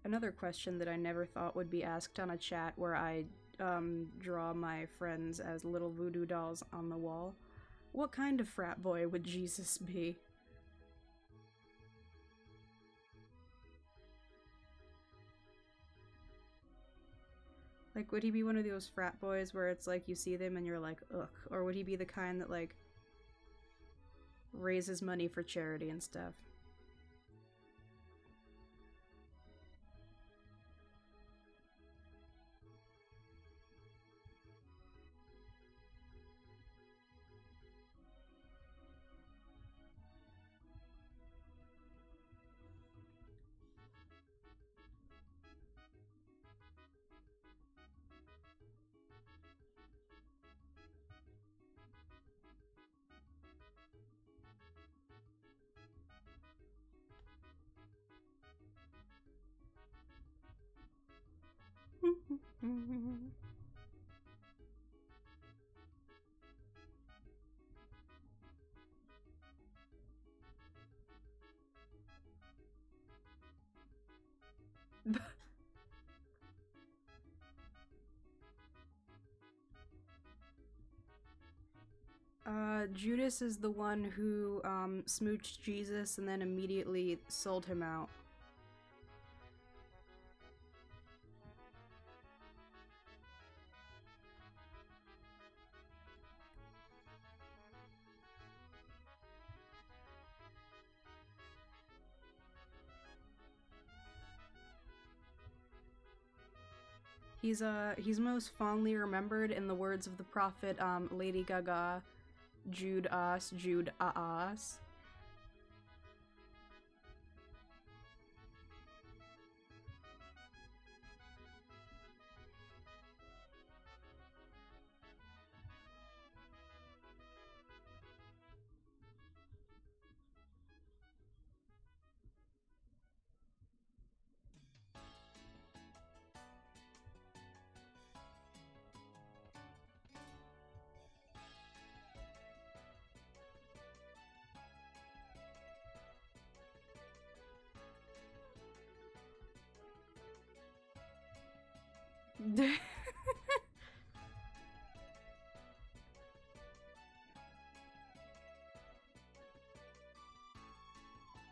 Another question that I never thought would be asked on a chat where I draw my friends as little voodoo dolls on the wall. What kind of frat boy would Jesus be? Like, would he be one of those frat boys where it's like you see them and you're like, ugh? Or would he be the kind that, like, raises money for charity and stuff? Judas is the one who smooched Jesus and then immediately sold him out. He's most fondly remembered in the words of the prophet Lady Gaga, Jude us, Jude us.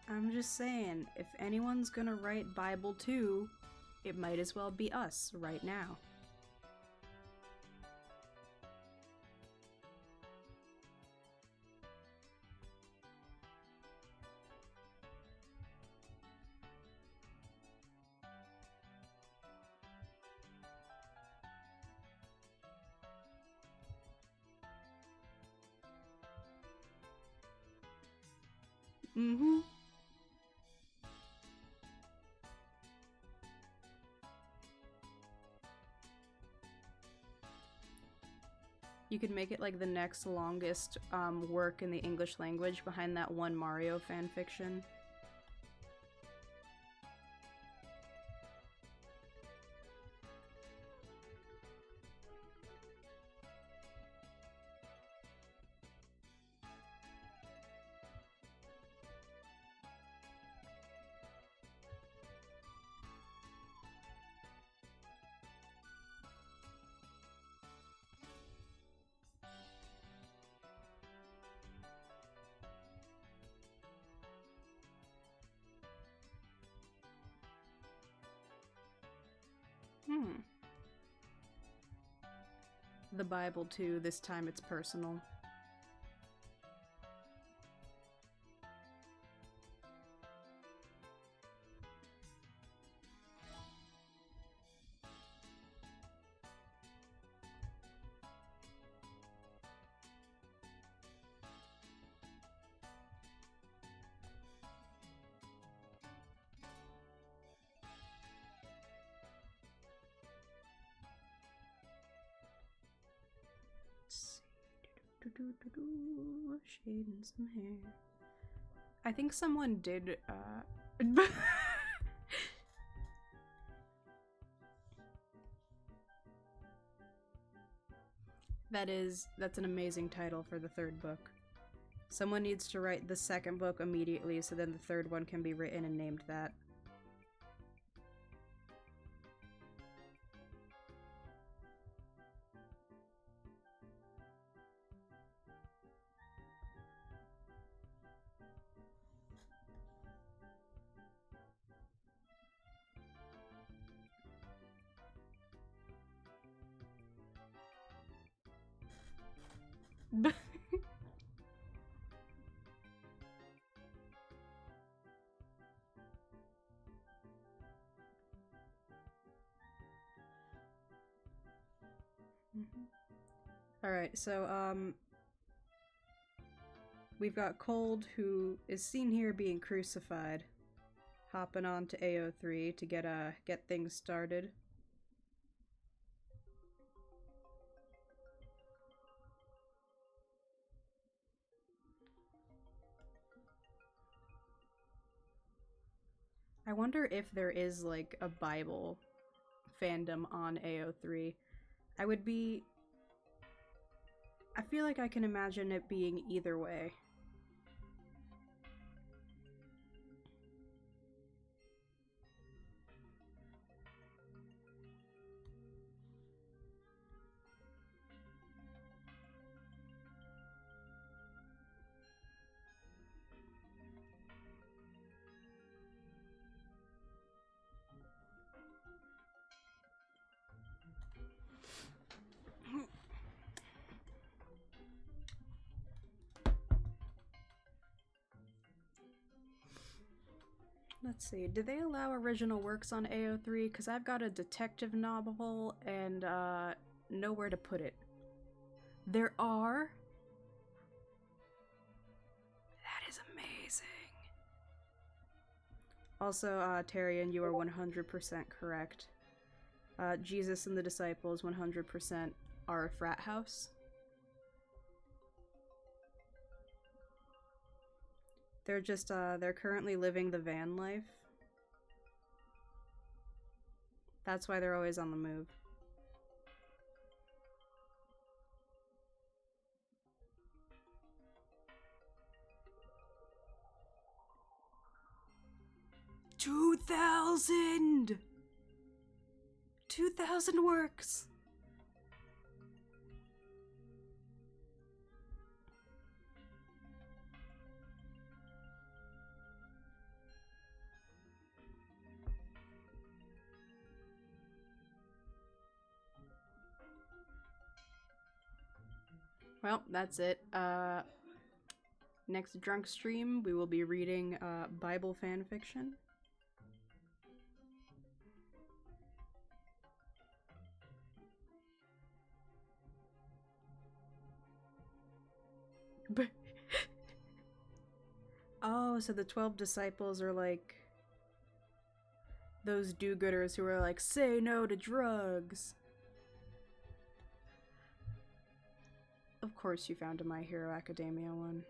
I'm just saying, if anyone's gonna write Bible 2, it might as well be us right now. Mm-hmm. You could make it like the next longest work in the English language behind that one Mario fanfiction. the Bible too. This time it's personal. Shading some hair. I think someone did, that's an amazing title for the third book. Someone needs to write the second book immediately so then the third one can be written and named that. Alright, so, we've got Cold, who is seen here being crucified, hopping on to AO3 to get things started. I wonder if there is, like, a Bible fandom on AO3. I feel like I can imagine it being either way. Let's see, do they allow original works on AO3? Because I've got a detective novel and nowhere to put it. There are? That is amazing. Also, Tarian, you are 100% correct. Jesus and the Disciples 100% are a frat house. They're just, they're currently living the van life. That's why they're always on the move. $2,000 works! Well, that's it. Next drunk stream, we will be reading Bible fanfiction. Oh, so the 12 disciples are like those do-gooders who are like, say no to drugs. Of course you found a My Hero Academia one.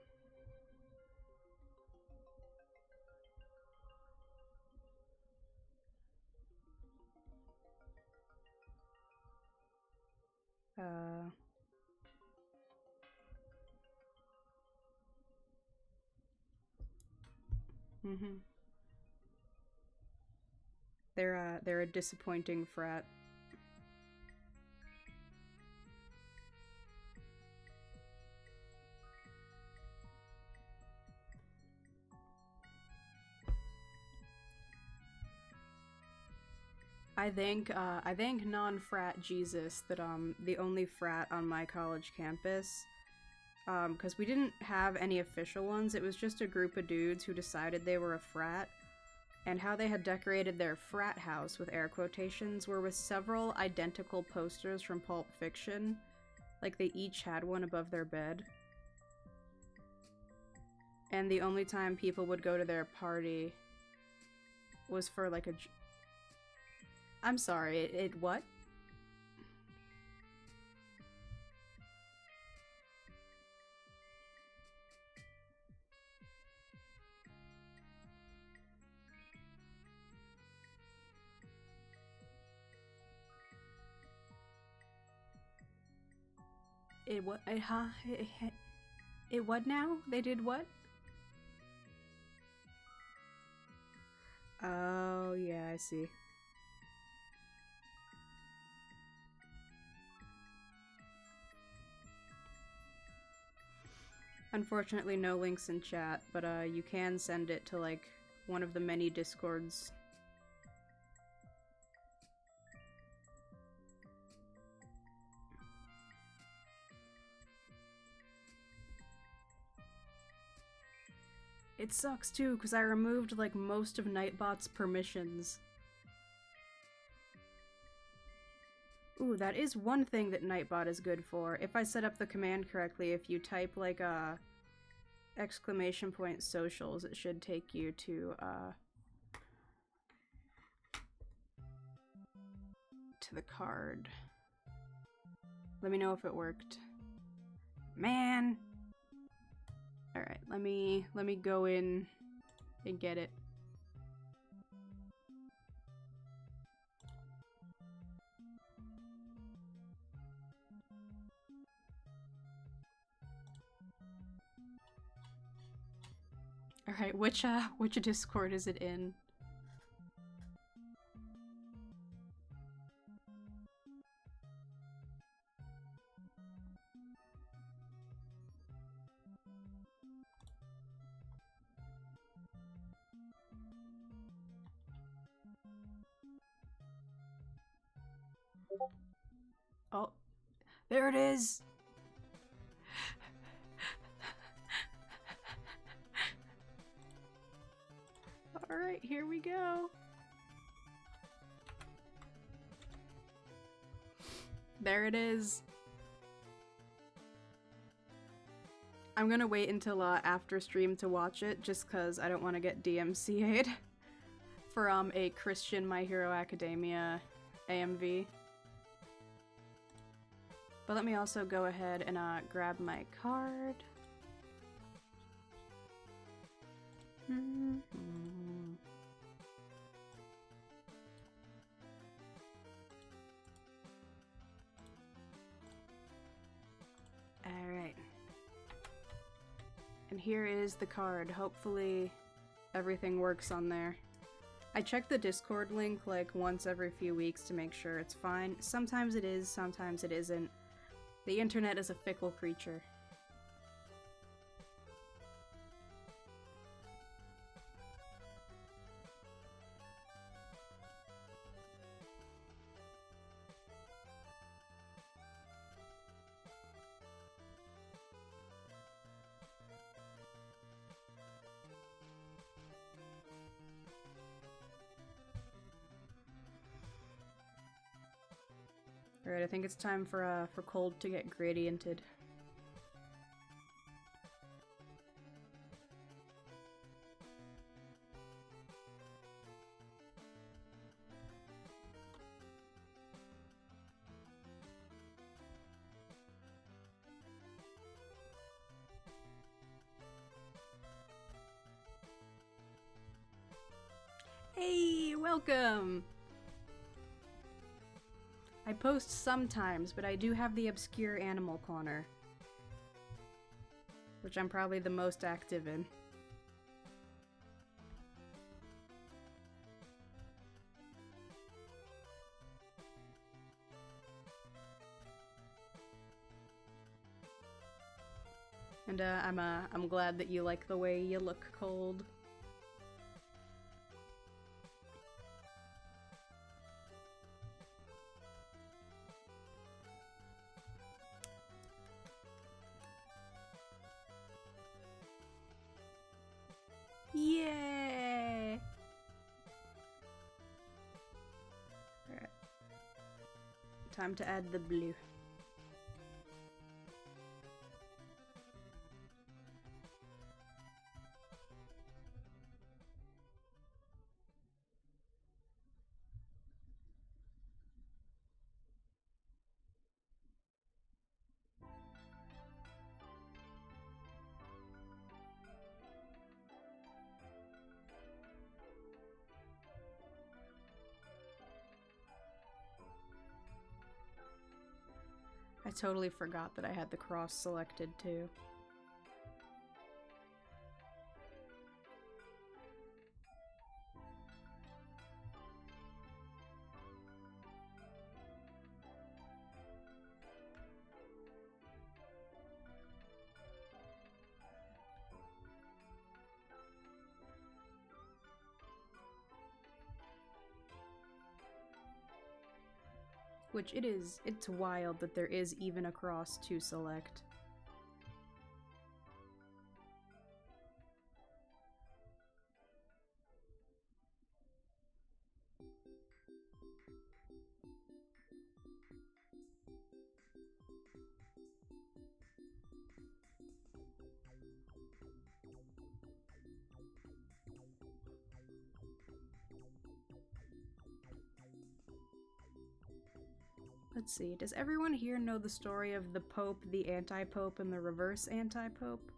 They're a disappointing frat. I thank non-frat Jesus that the only frat on my college campus, because we didn't have any official ones. It was just a group of dudes who decided they were a frat, and how they had decorated their frat house with air quotations were with several identical posters from Pulp Fiction. Like, they each had one above their bed. And the only time people would go to their party was for, like, I'm sorry, it what? It what? It what now? They did what? Oh, yeah, I see. Unfortunately, no links in chat, but you can send it to, like, one of the many Discords. It sucks too, because I removed, like, most of Nightbot's permissions. Ooh, that is one thing that Nightbot is good for. If I set up the command correctly, if you type, like, exclamation point socials, it should take you to the card. Let me know if it worked. Man! Alright, let me go in and get it. Alright, which Discord is it in? Oh, there it is! Alright, here we go. There it is. I'm gonna wait until after stream to watch it, just cause I don't want to get DMCA'd for a Christian My Hero Academia AMV. But let me also go ahead and grab my card. Alright. And here is the card. Hopefully everything works on there. I check the Discord link like once every few weeks to make sure it's fine. Sometimes it is, sometimes it isn't. The internet is a fickle creature. Alright, I think it's time for Cold to get gradiented. Hey, welcome! I post sometimes, but I do have the obscure animal corner, which I'm probably the most active in. And I'm glad that you like the way you look, Cold. time to add the blue. I totally forgot that I had the cross selected too. Which it's wild that there is even a cross to select. Let's see, does everyone here know the story of the Pope, the anti-Pope, and the reverse anti-Pope?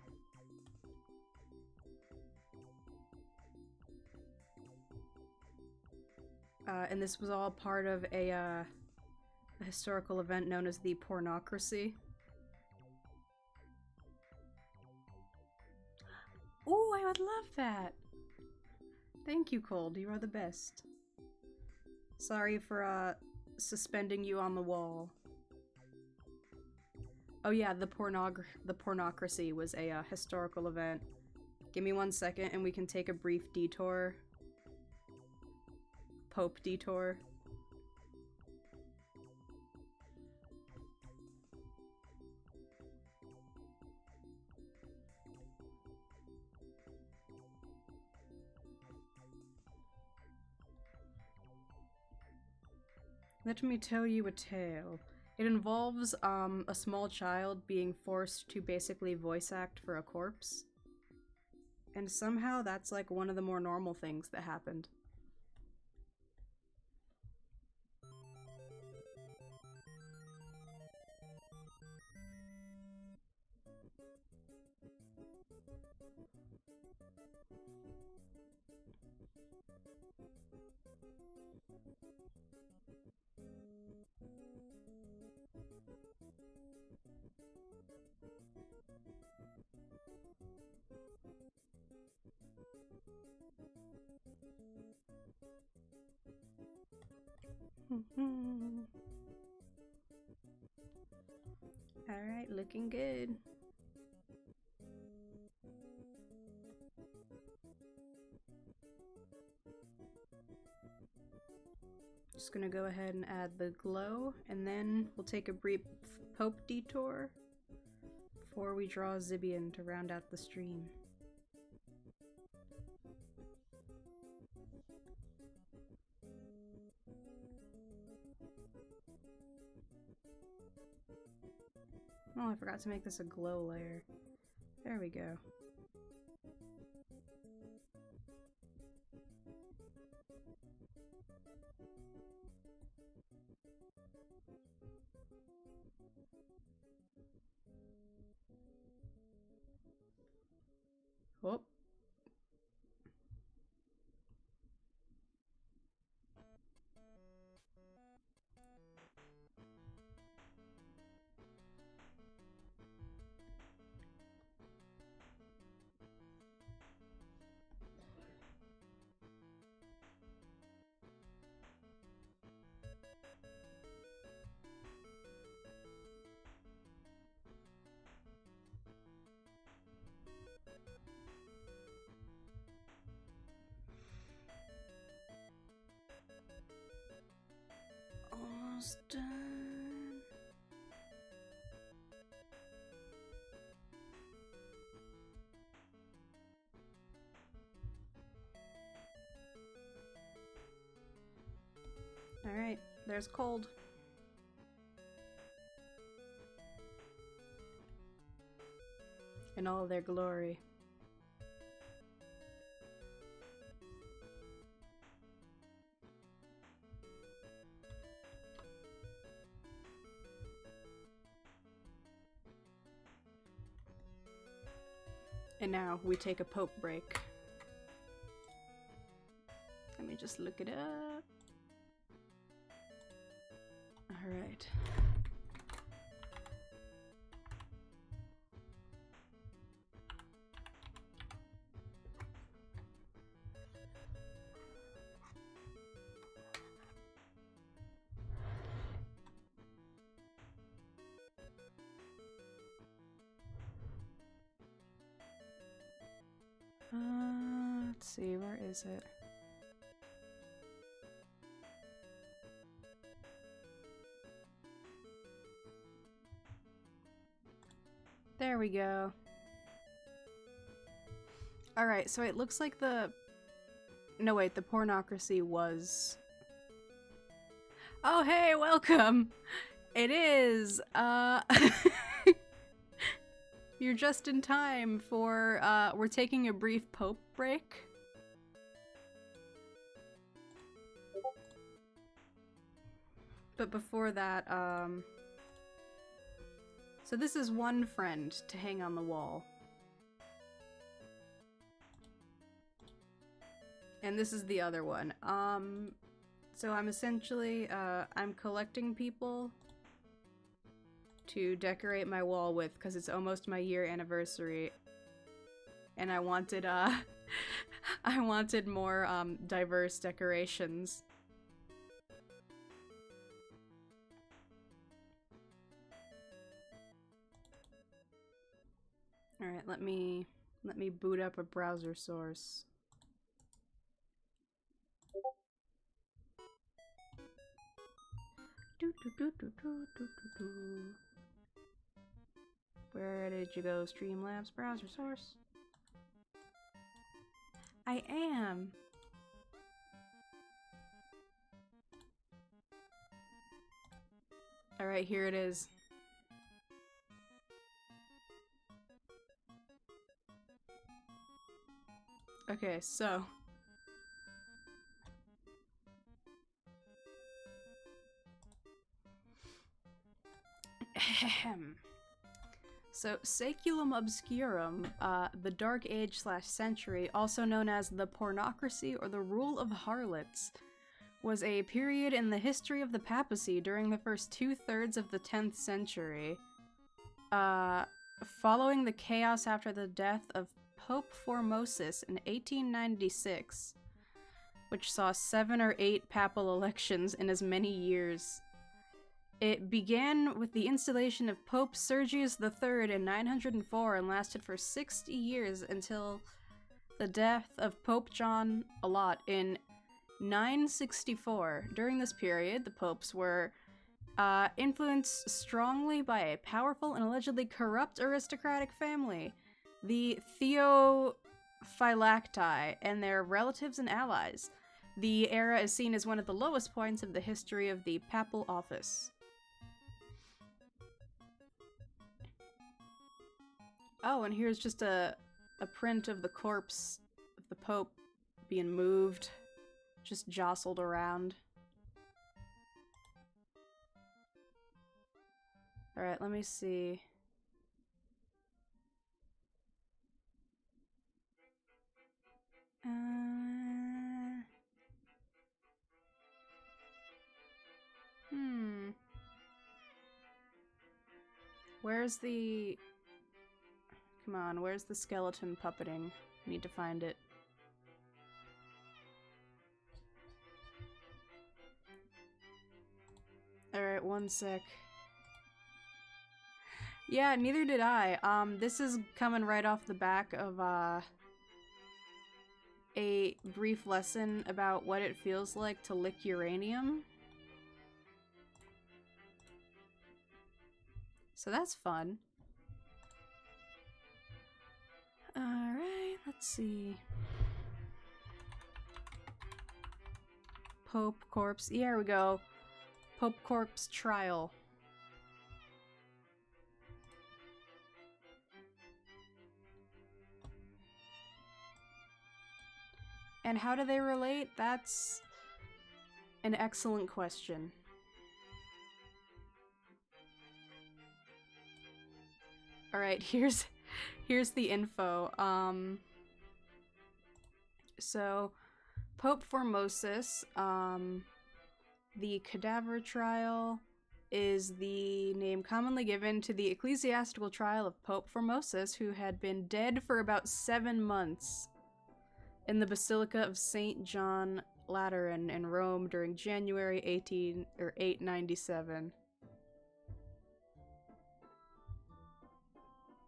And this was all part of a historical event known as the Pornocracy. Ooh, I would love that! Thank you, Cold, you are the best. Sorry for, suspending you on the wall. Oh yeah, the Pornocracy was a historical event. Give me 1 second and we can take a brief detour. Pope detour. Let me tell you a tale. It involves, a small child being forced to basically voice act for a corpse. And somehow that's like one of the more normal things that happened. Alright, looking good. Just gonna go ahead and add the glow, and then we'll take a brief Pope detour before we draw Zibian to round out the stream. Oh, I forgot to make this a glow layer. There we go. Oh. Almost done. Alright, there's Cold. in all their glory. And now we take a pope break. Let me just look it up. Alright. Let's see, where is it? There we go. Alright, so it looks like the... No, wait, the pornocracy was... Oh, hey, welcome! It is, You're just in time for, we're taking a brief pope break. But before that, so this is one friend to hang on the wall. And this is the other one. So I'm essentially, I'm collecting people to decorate my wall with, because it's almost my year anniversary. And I wanted, I wanted more, diverse decorations. Alright, let me boot up a browser source. Where did you go, Streamlabs browser source? I am! Alright, here it is. Okay, so... So, Saeculum Obscurum, the Dark Age/Century, also known as the Pornocracy or the Rule of Harlots, was a period in the history of the papacy during the first 2/3 of the 10th century. Following the chaos after the death of Pope Formosus in 1896, which saw 7 or 8 papal elections in as many years. It began with the installation of Pope Sergius III in 904 and lasted for 60 years until the death of Pope John a lot in 964. During this period, the popes were influenced strongly by a powerful and allegedly corrupt aristocratic family, the Theophylacti, and their relatives and allies. The era is seen as one of the lowest points of the history of the papal office. Oh, and here's just a print of the corpse of the Pope being moved, just jostled around. Alright, let me see. Where's the... Come on, where's the skeleton puppeting? Need to find it. Alright, one sec. Yeah, neither did I. This is coming right off the back of, a brief lesson about what it feels like to lick uranium. So that's fun. Alright, let's see. Pope Corpse. Yeah, here we go. Pope Corpse Trial. And how do they relate? That's an excellent question. Alright, here's the info. So Pope Formosus, the cadaver trial is the name commonly given to the ecclesiastical trial of Pope Formosus, who had been dead for about 7 months in the Basilica of St. John Lateran in Rome during January 897.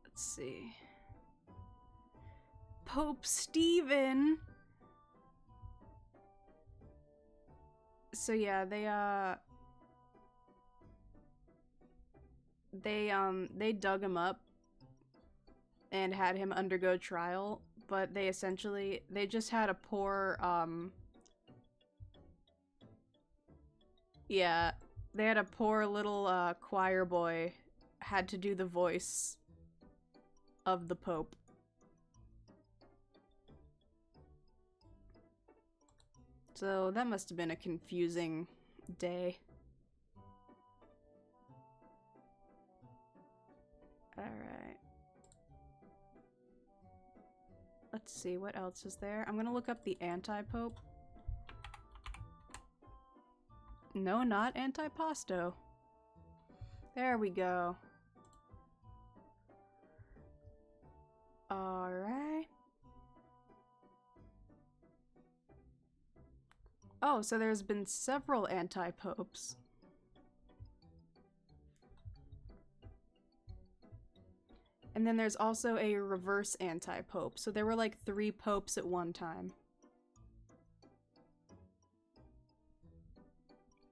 Let's see. Pope Stephen. So yeah, they dug him up and had him undergo trial, but they just had a poor, yeah, they had a poor little, choir boy had to do the voice of the Pope. So that must have been a confusing day. Alright. Let's see, what else is there? I'm gonna look up the anti-pope. No, not antipasto. There we go. Alright. Oh, so there's been several anti-popes. And then there's also a reverse anti-pope. So there were like 3 popes at one time.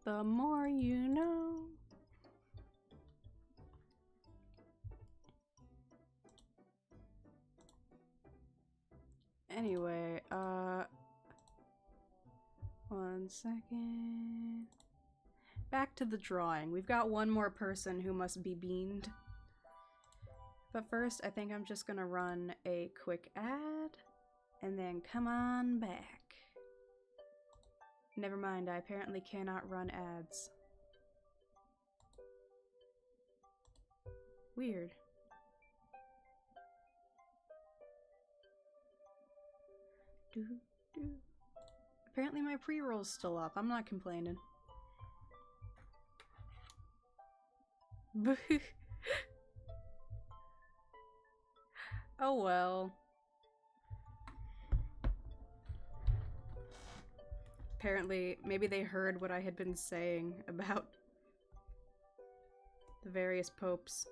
The more you know. Anyway, one second. Back to the drawing. We've got one more person who must be beamed. But first, I think I'm just gonna run a quick ad, and then come on back. Never mind, I apparently cannot run ads. Weird. Apparently my pre-roll's still up. I'm not complaining. Oh well. Apparently, maybe they heard what I had been saying about the various popes.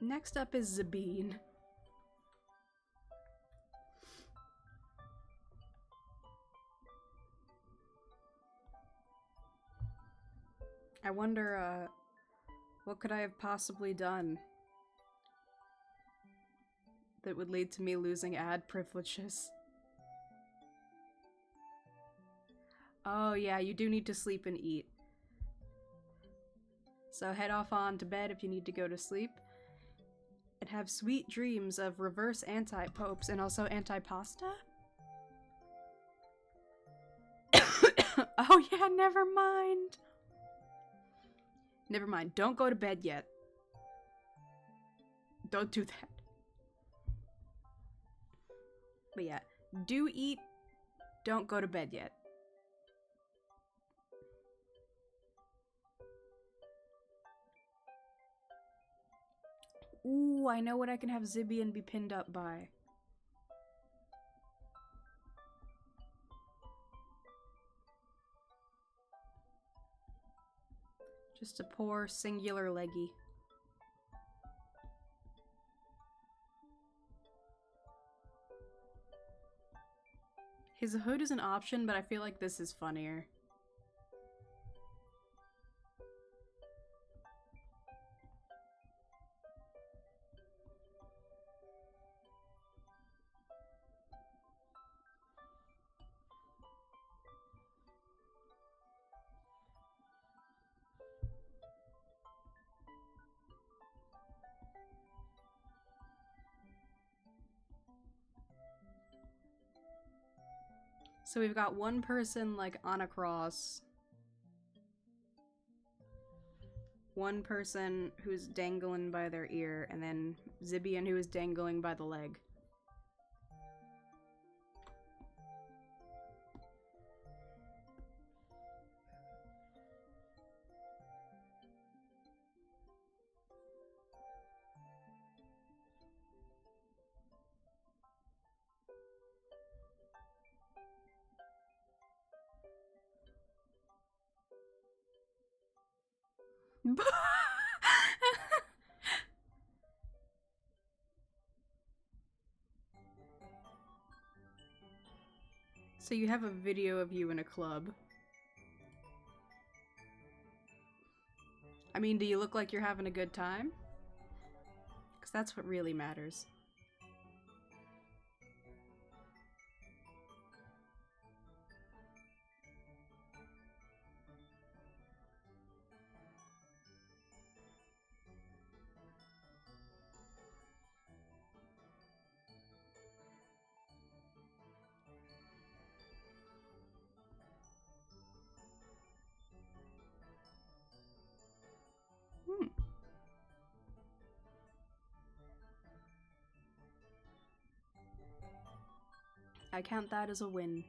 Next up is Zabine. I wonder, what could I have possibly done that would lead to me losing ad privileges? Oh yeah, you do need to sleep and eat. So head off on to bed if you need to go to sleep. And have sweet dreams of reverse anti-popes and also anti-pasta? Oh yeah, never mind. Never mind, don't go to bed yet. Don't do that. But yeah, do eat, don't go to bed yet. Ooh, I know what I can have Zibian be pinned up by. Just a poor singular leggy. His hood is an option, but I feel like this is funnier. So we've got one person like on a cross, one person who's dangling by their ear, and then Zibian who is dangling by the leg. So you have a video of you in a club. I mean, do you look like you're having a good time? Because that's what really matters. I count that as a win.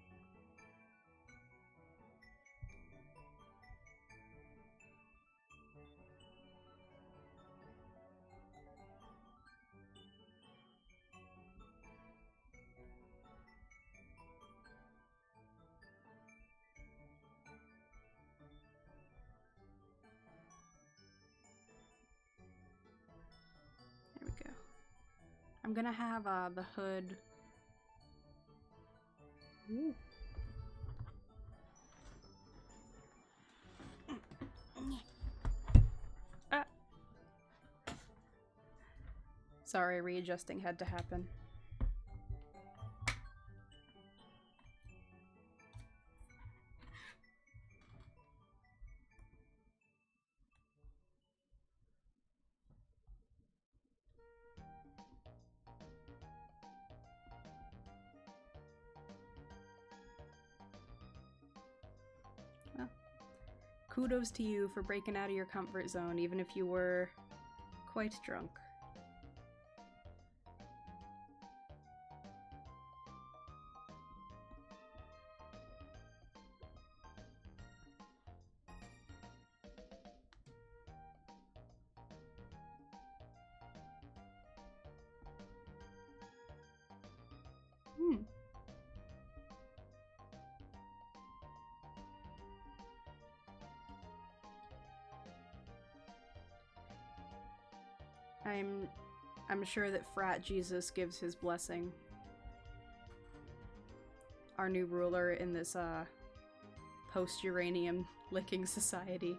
There we go. I'm gonna have the hood. Ooh. Ah. Sorry, readjusting had to happen. Kudos to you for breaking out of your comfort zone, even if you were quite drunk. I'm sure that Frat Jesus gives his blessing. Our new ruler in this post-uranium licking society.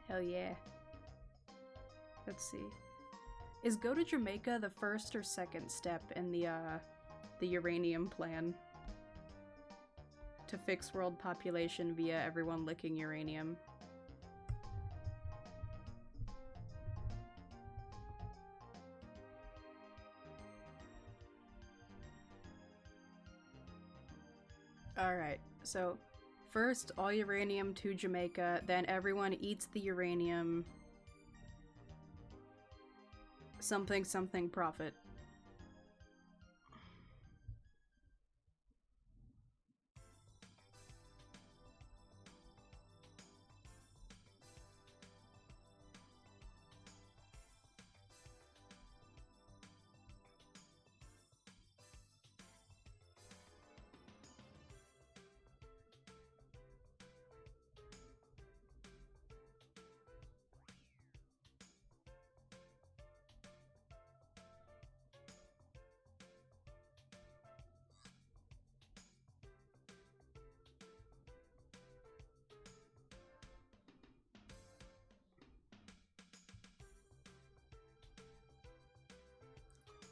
Hell yeah. Let's see. Is go to Jamaica the first or second step in the uranium plan? To fix world population via everyone licking uranium. Alright, so first all uranium to Jamaica, then everyone eats the uranium. Something something profit.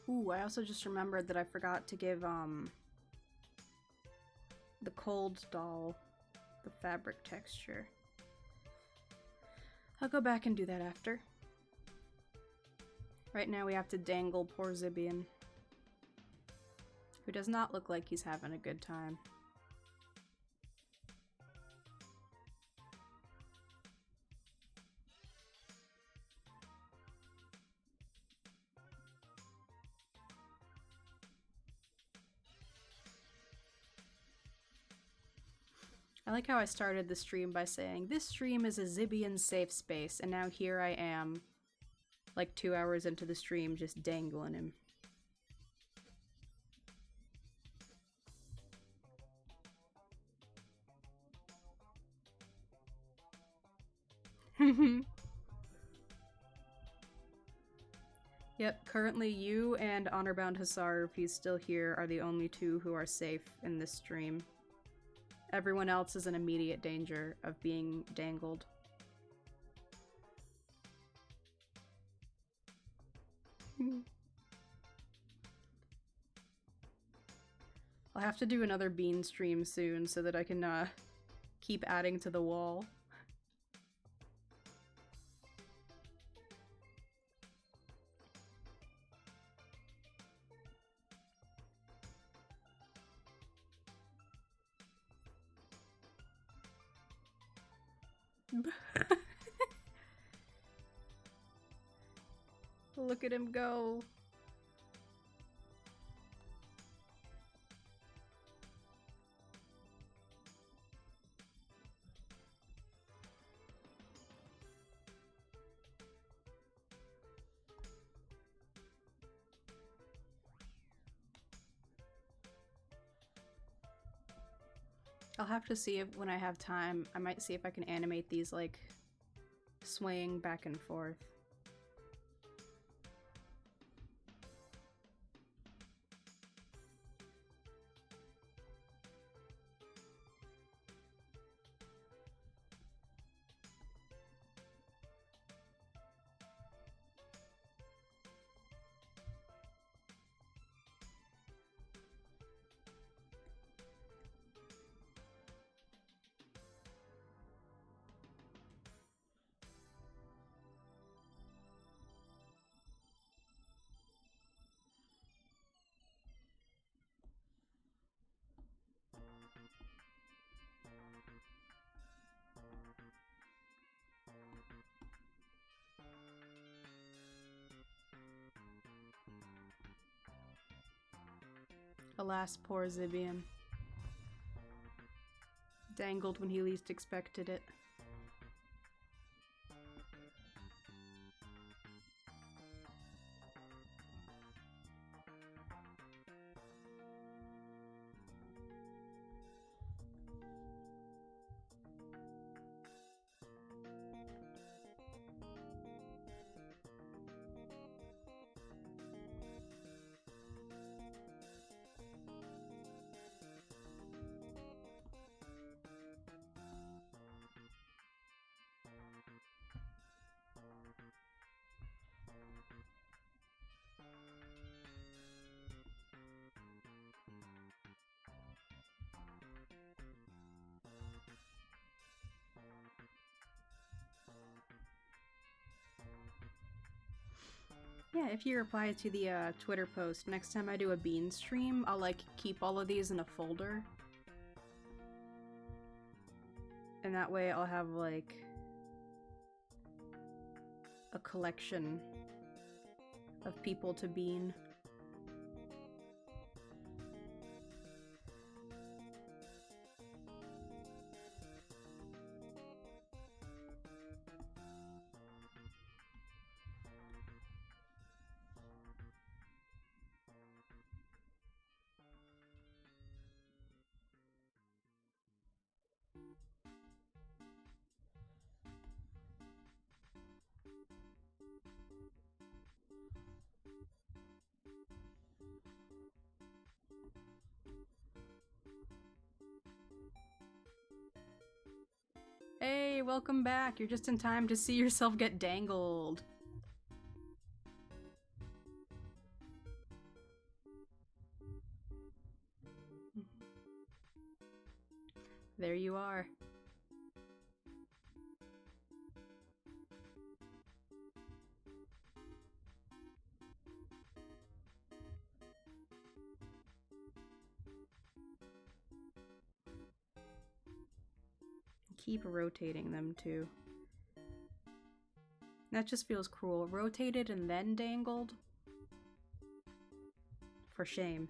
Ooh, I also just remembered that I forgot to give, the cold doll the fabric texture. I'll go back and do that after. Right now we have to dangle poor Zibian, who does not look like he's having a good time. I like how I started the stream by saying, this stream is a Zibian safe space, and now here I am, like 2 hours into the stream, just dangling him. Yep, currently you and Honorbound Hussar, if he's still here, are the only two who are safe in this stream. Everyone else is in immediate danger of being dangled. I'll have to do another Bean stream soon so that I can keep adding to the wall. Look at him go. I'll have to see if when I have time, I might see if I can animate these like swaying back and forth. Alas, poor Zibian. Dangled when he least expected it. Yeah, if you reply to the Twitter post, next time I do a Bean stream, I'll like keep all of these in a folder. And that way I'll have like a collection of people to bean. Hey, welcome back. You're just in time to see yourself get dangled. There you are. keep rotating them too. That just feels cruel. Rotated and then dangled? For shame.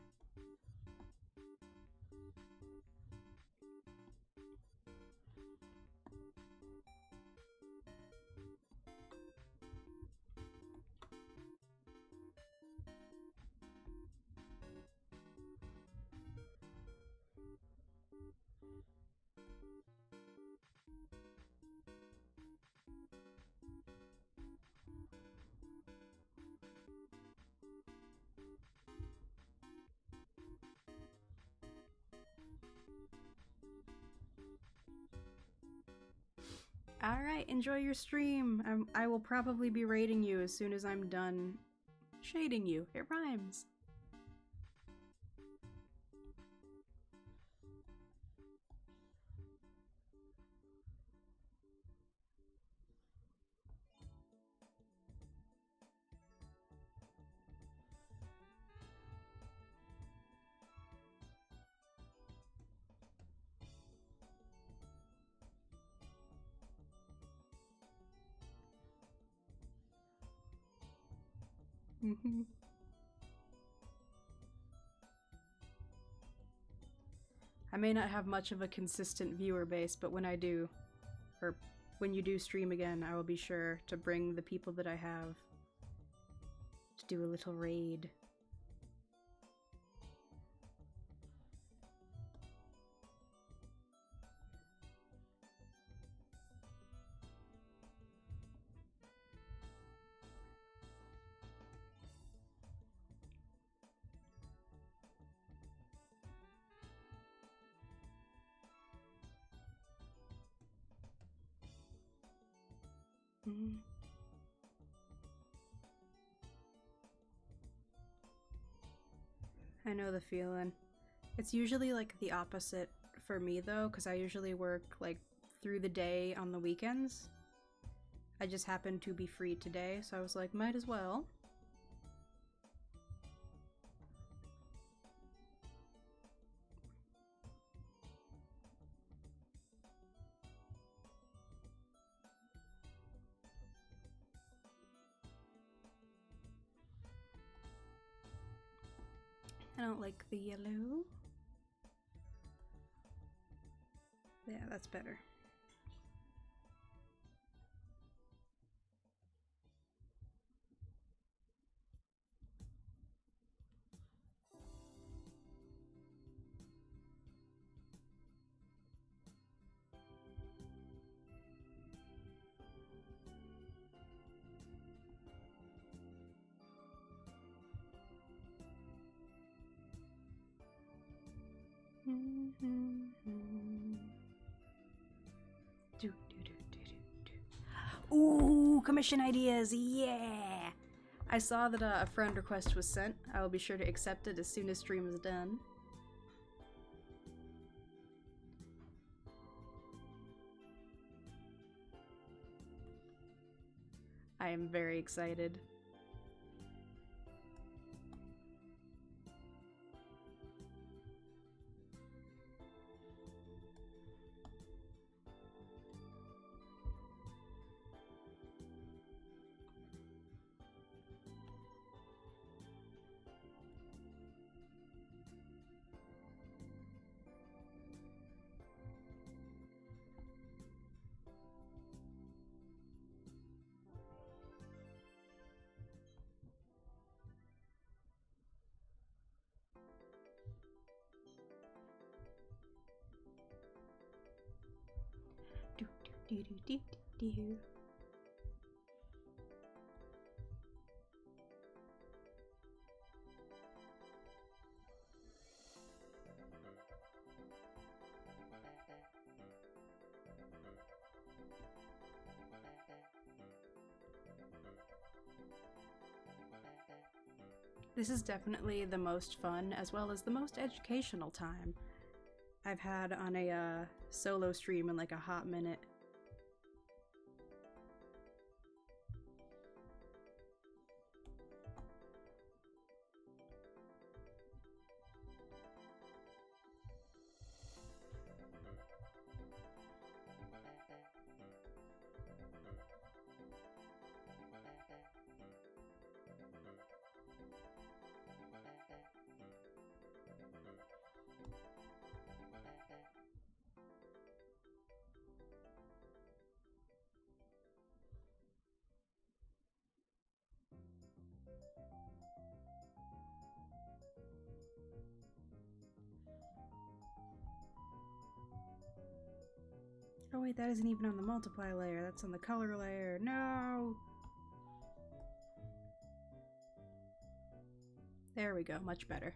Alright, enjoy your stream. I will probably be raiding you as soon as I'm done shading you. It rhymes. I may not have much of a consistent viewer base, but when I do, or when you do stream again, I will be sure to bring the people that I have to do a little raid. I know the feeling. It's usually like the opposite for me though, because I usually work like through the day on the weekends. I just happened to be free today, so I was like, might as well. I don't like the yellow. Yeah, that's better. Ooh, commission ideas, yeah! I saw that a friend request was sent. I will be sure to accept it as soon as stream is done. I am very excited. Do do do do do. This is definitely the most fun as well as the most educational time I've had on a solo stream in like a hot minute. Oh wait, that isn't even on the multiply layer, that's on the color layer. No! There we go, much better.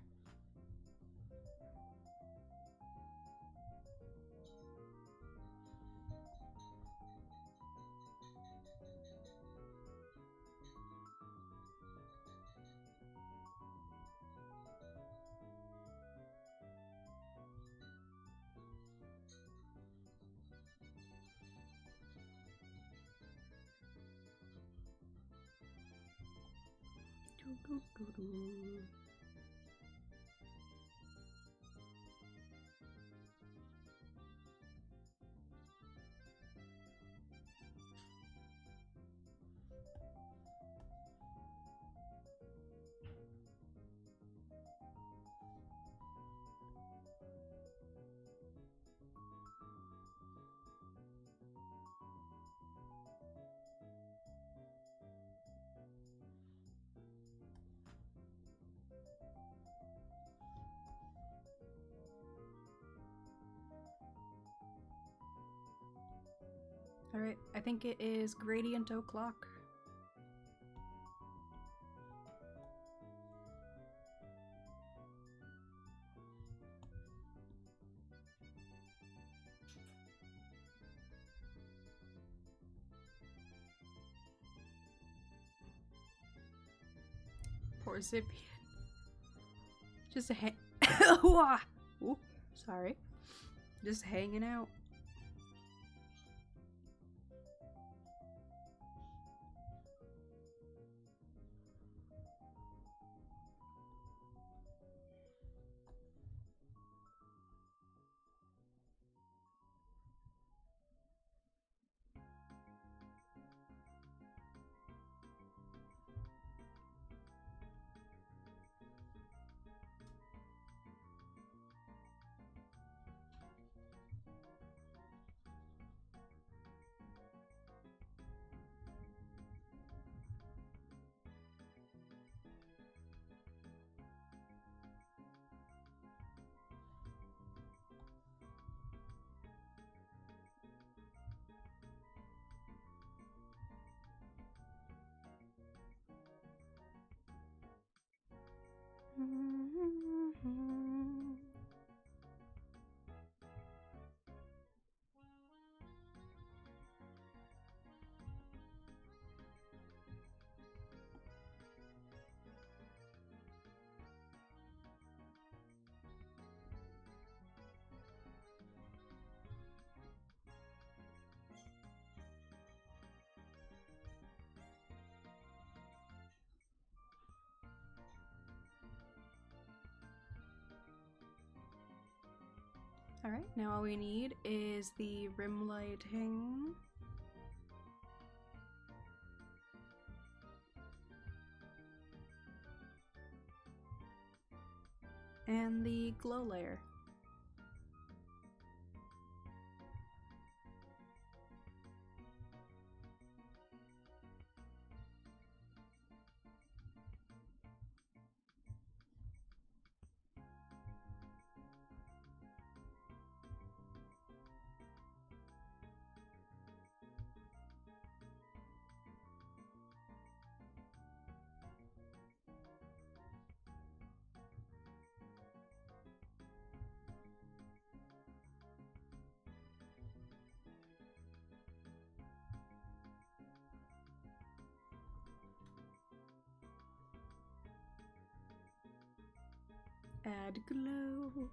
Alright, I think it is gradient o'clock. Poor Zipian. Just Ooh, sorry. Just hanging out. Alright, now all we need is the rim lighting. And the glow layer. Add glow.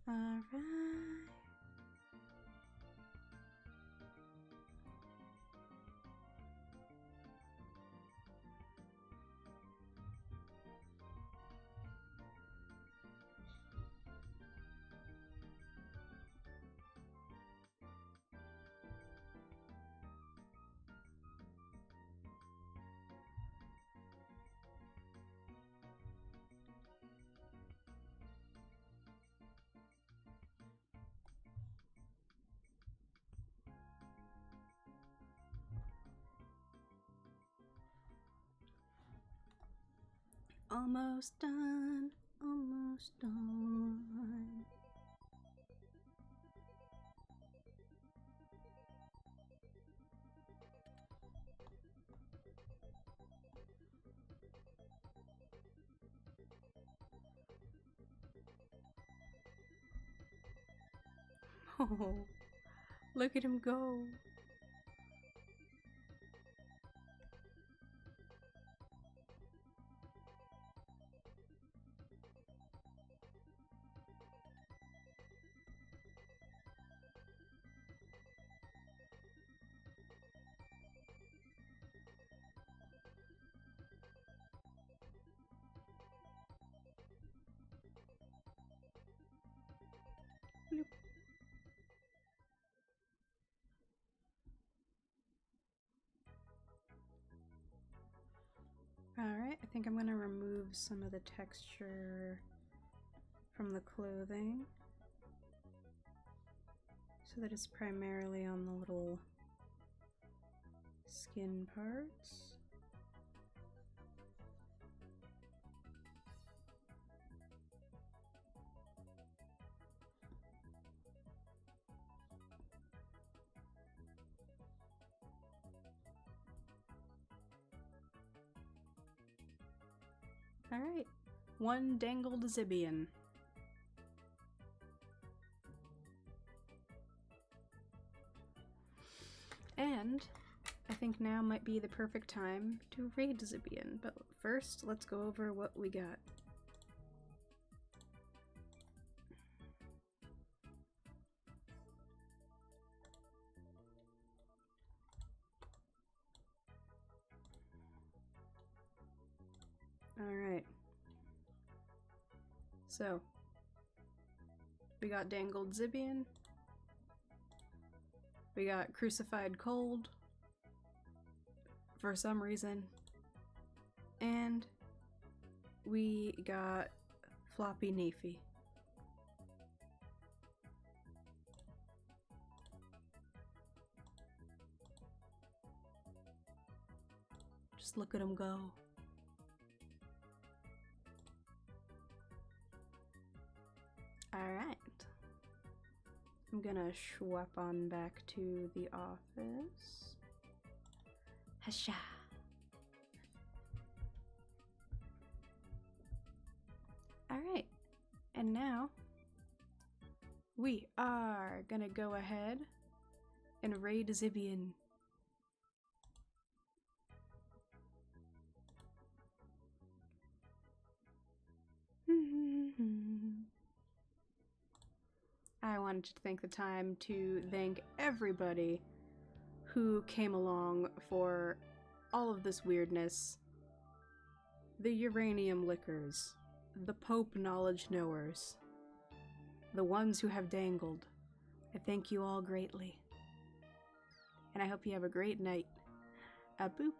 Alright. Almost done, almost done. Oh, look at him go. Bloop. Alright, I think I'm gonna remove some of the texture from the clothing so that it's primarily on the little skin parts. Alright, one dangled Zibian. And I think now might be the perfect time to raid Zibian, but first let's go over what we got. Alright. So, we got Dangled Zibian. We got Crucified Cold. For some reason. And we got Floppy Nafy. Just look at him go. Alright. I'm gonna schwap on back to the office. Hasha. Alright. And now we are gonna go ahead and raid Zibian. I wanted to take the time to thank everybody who came along for all of this weirdness. The Uranium Lickers, the Pope Knowledge Knowers, the ones who have dangled. I thank you all greatly. And I hope you have a great night. A boop.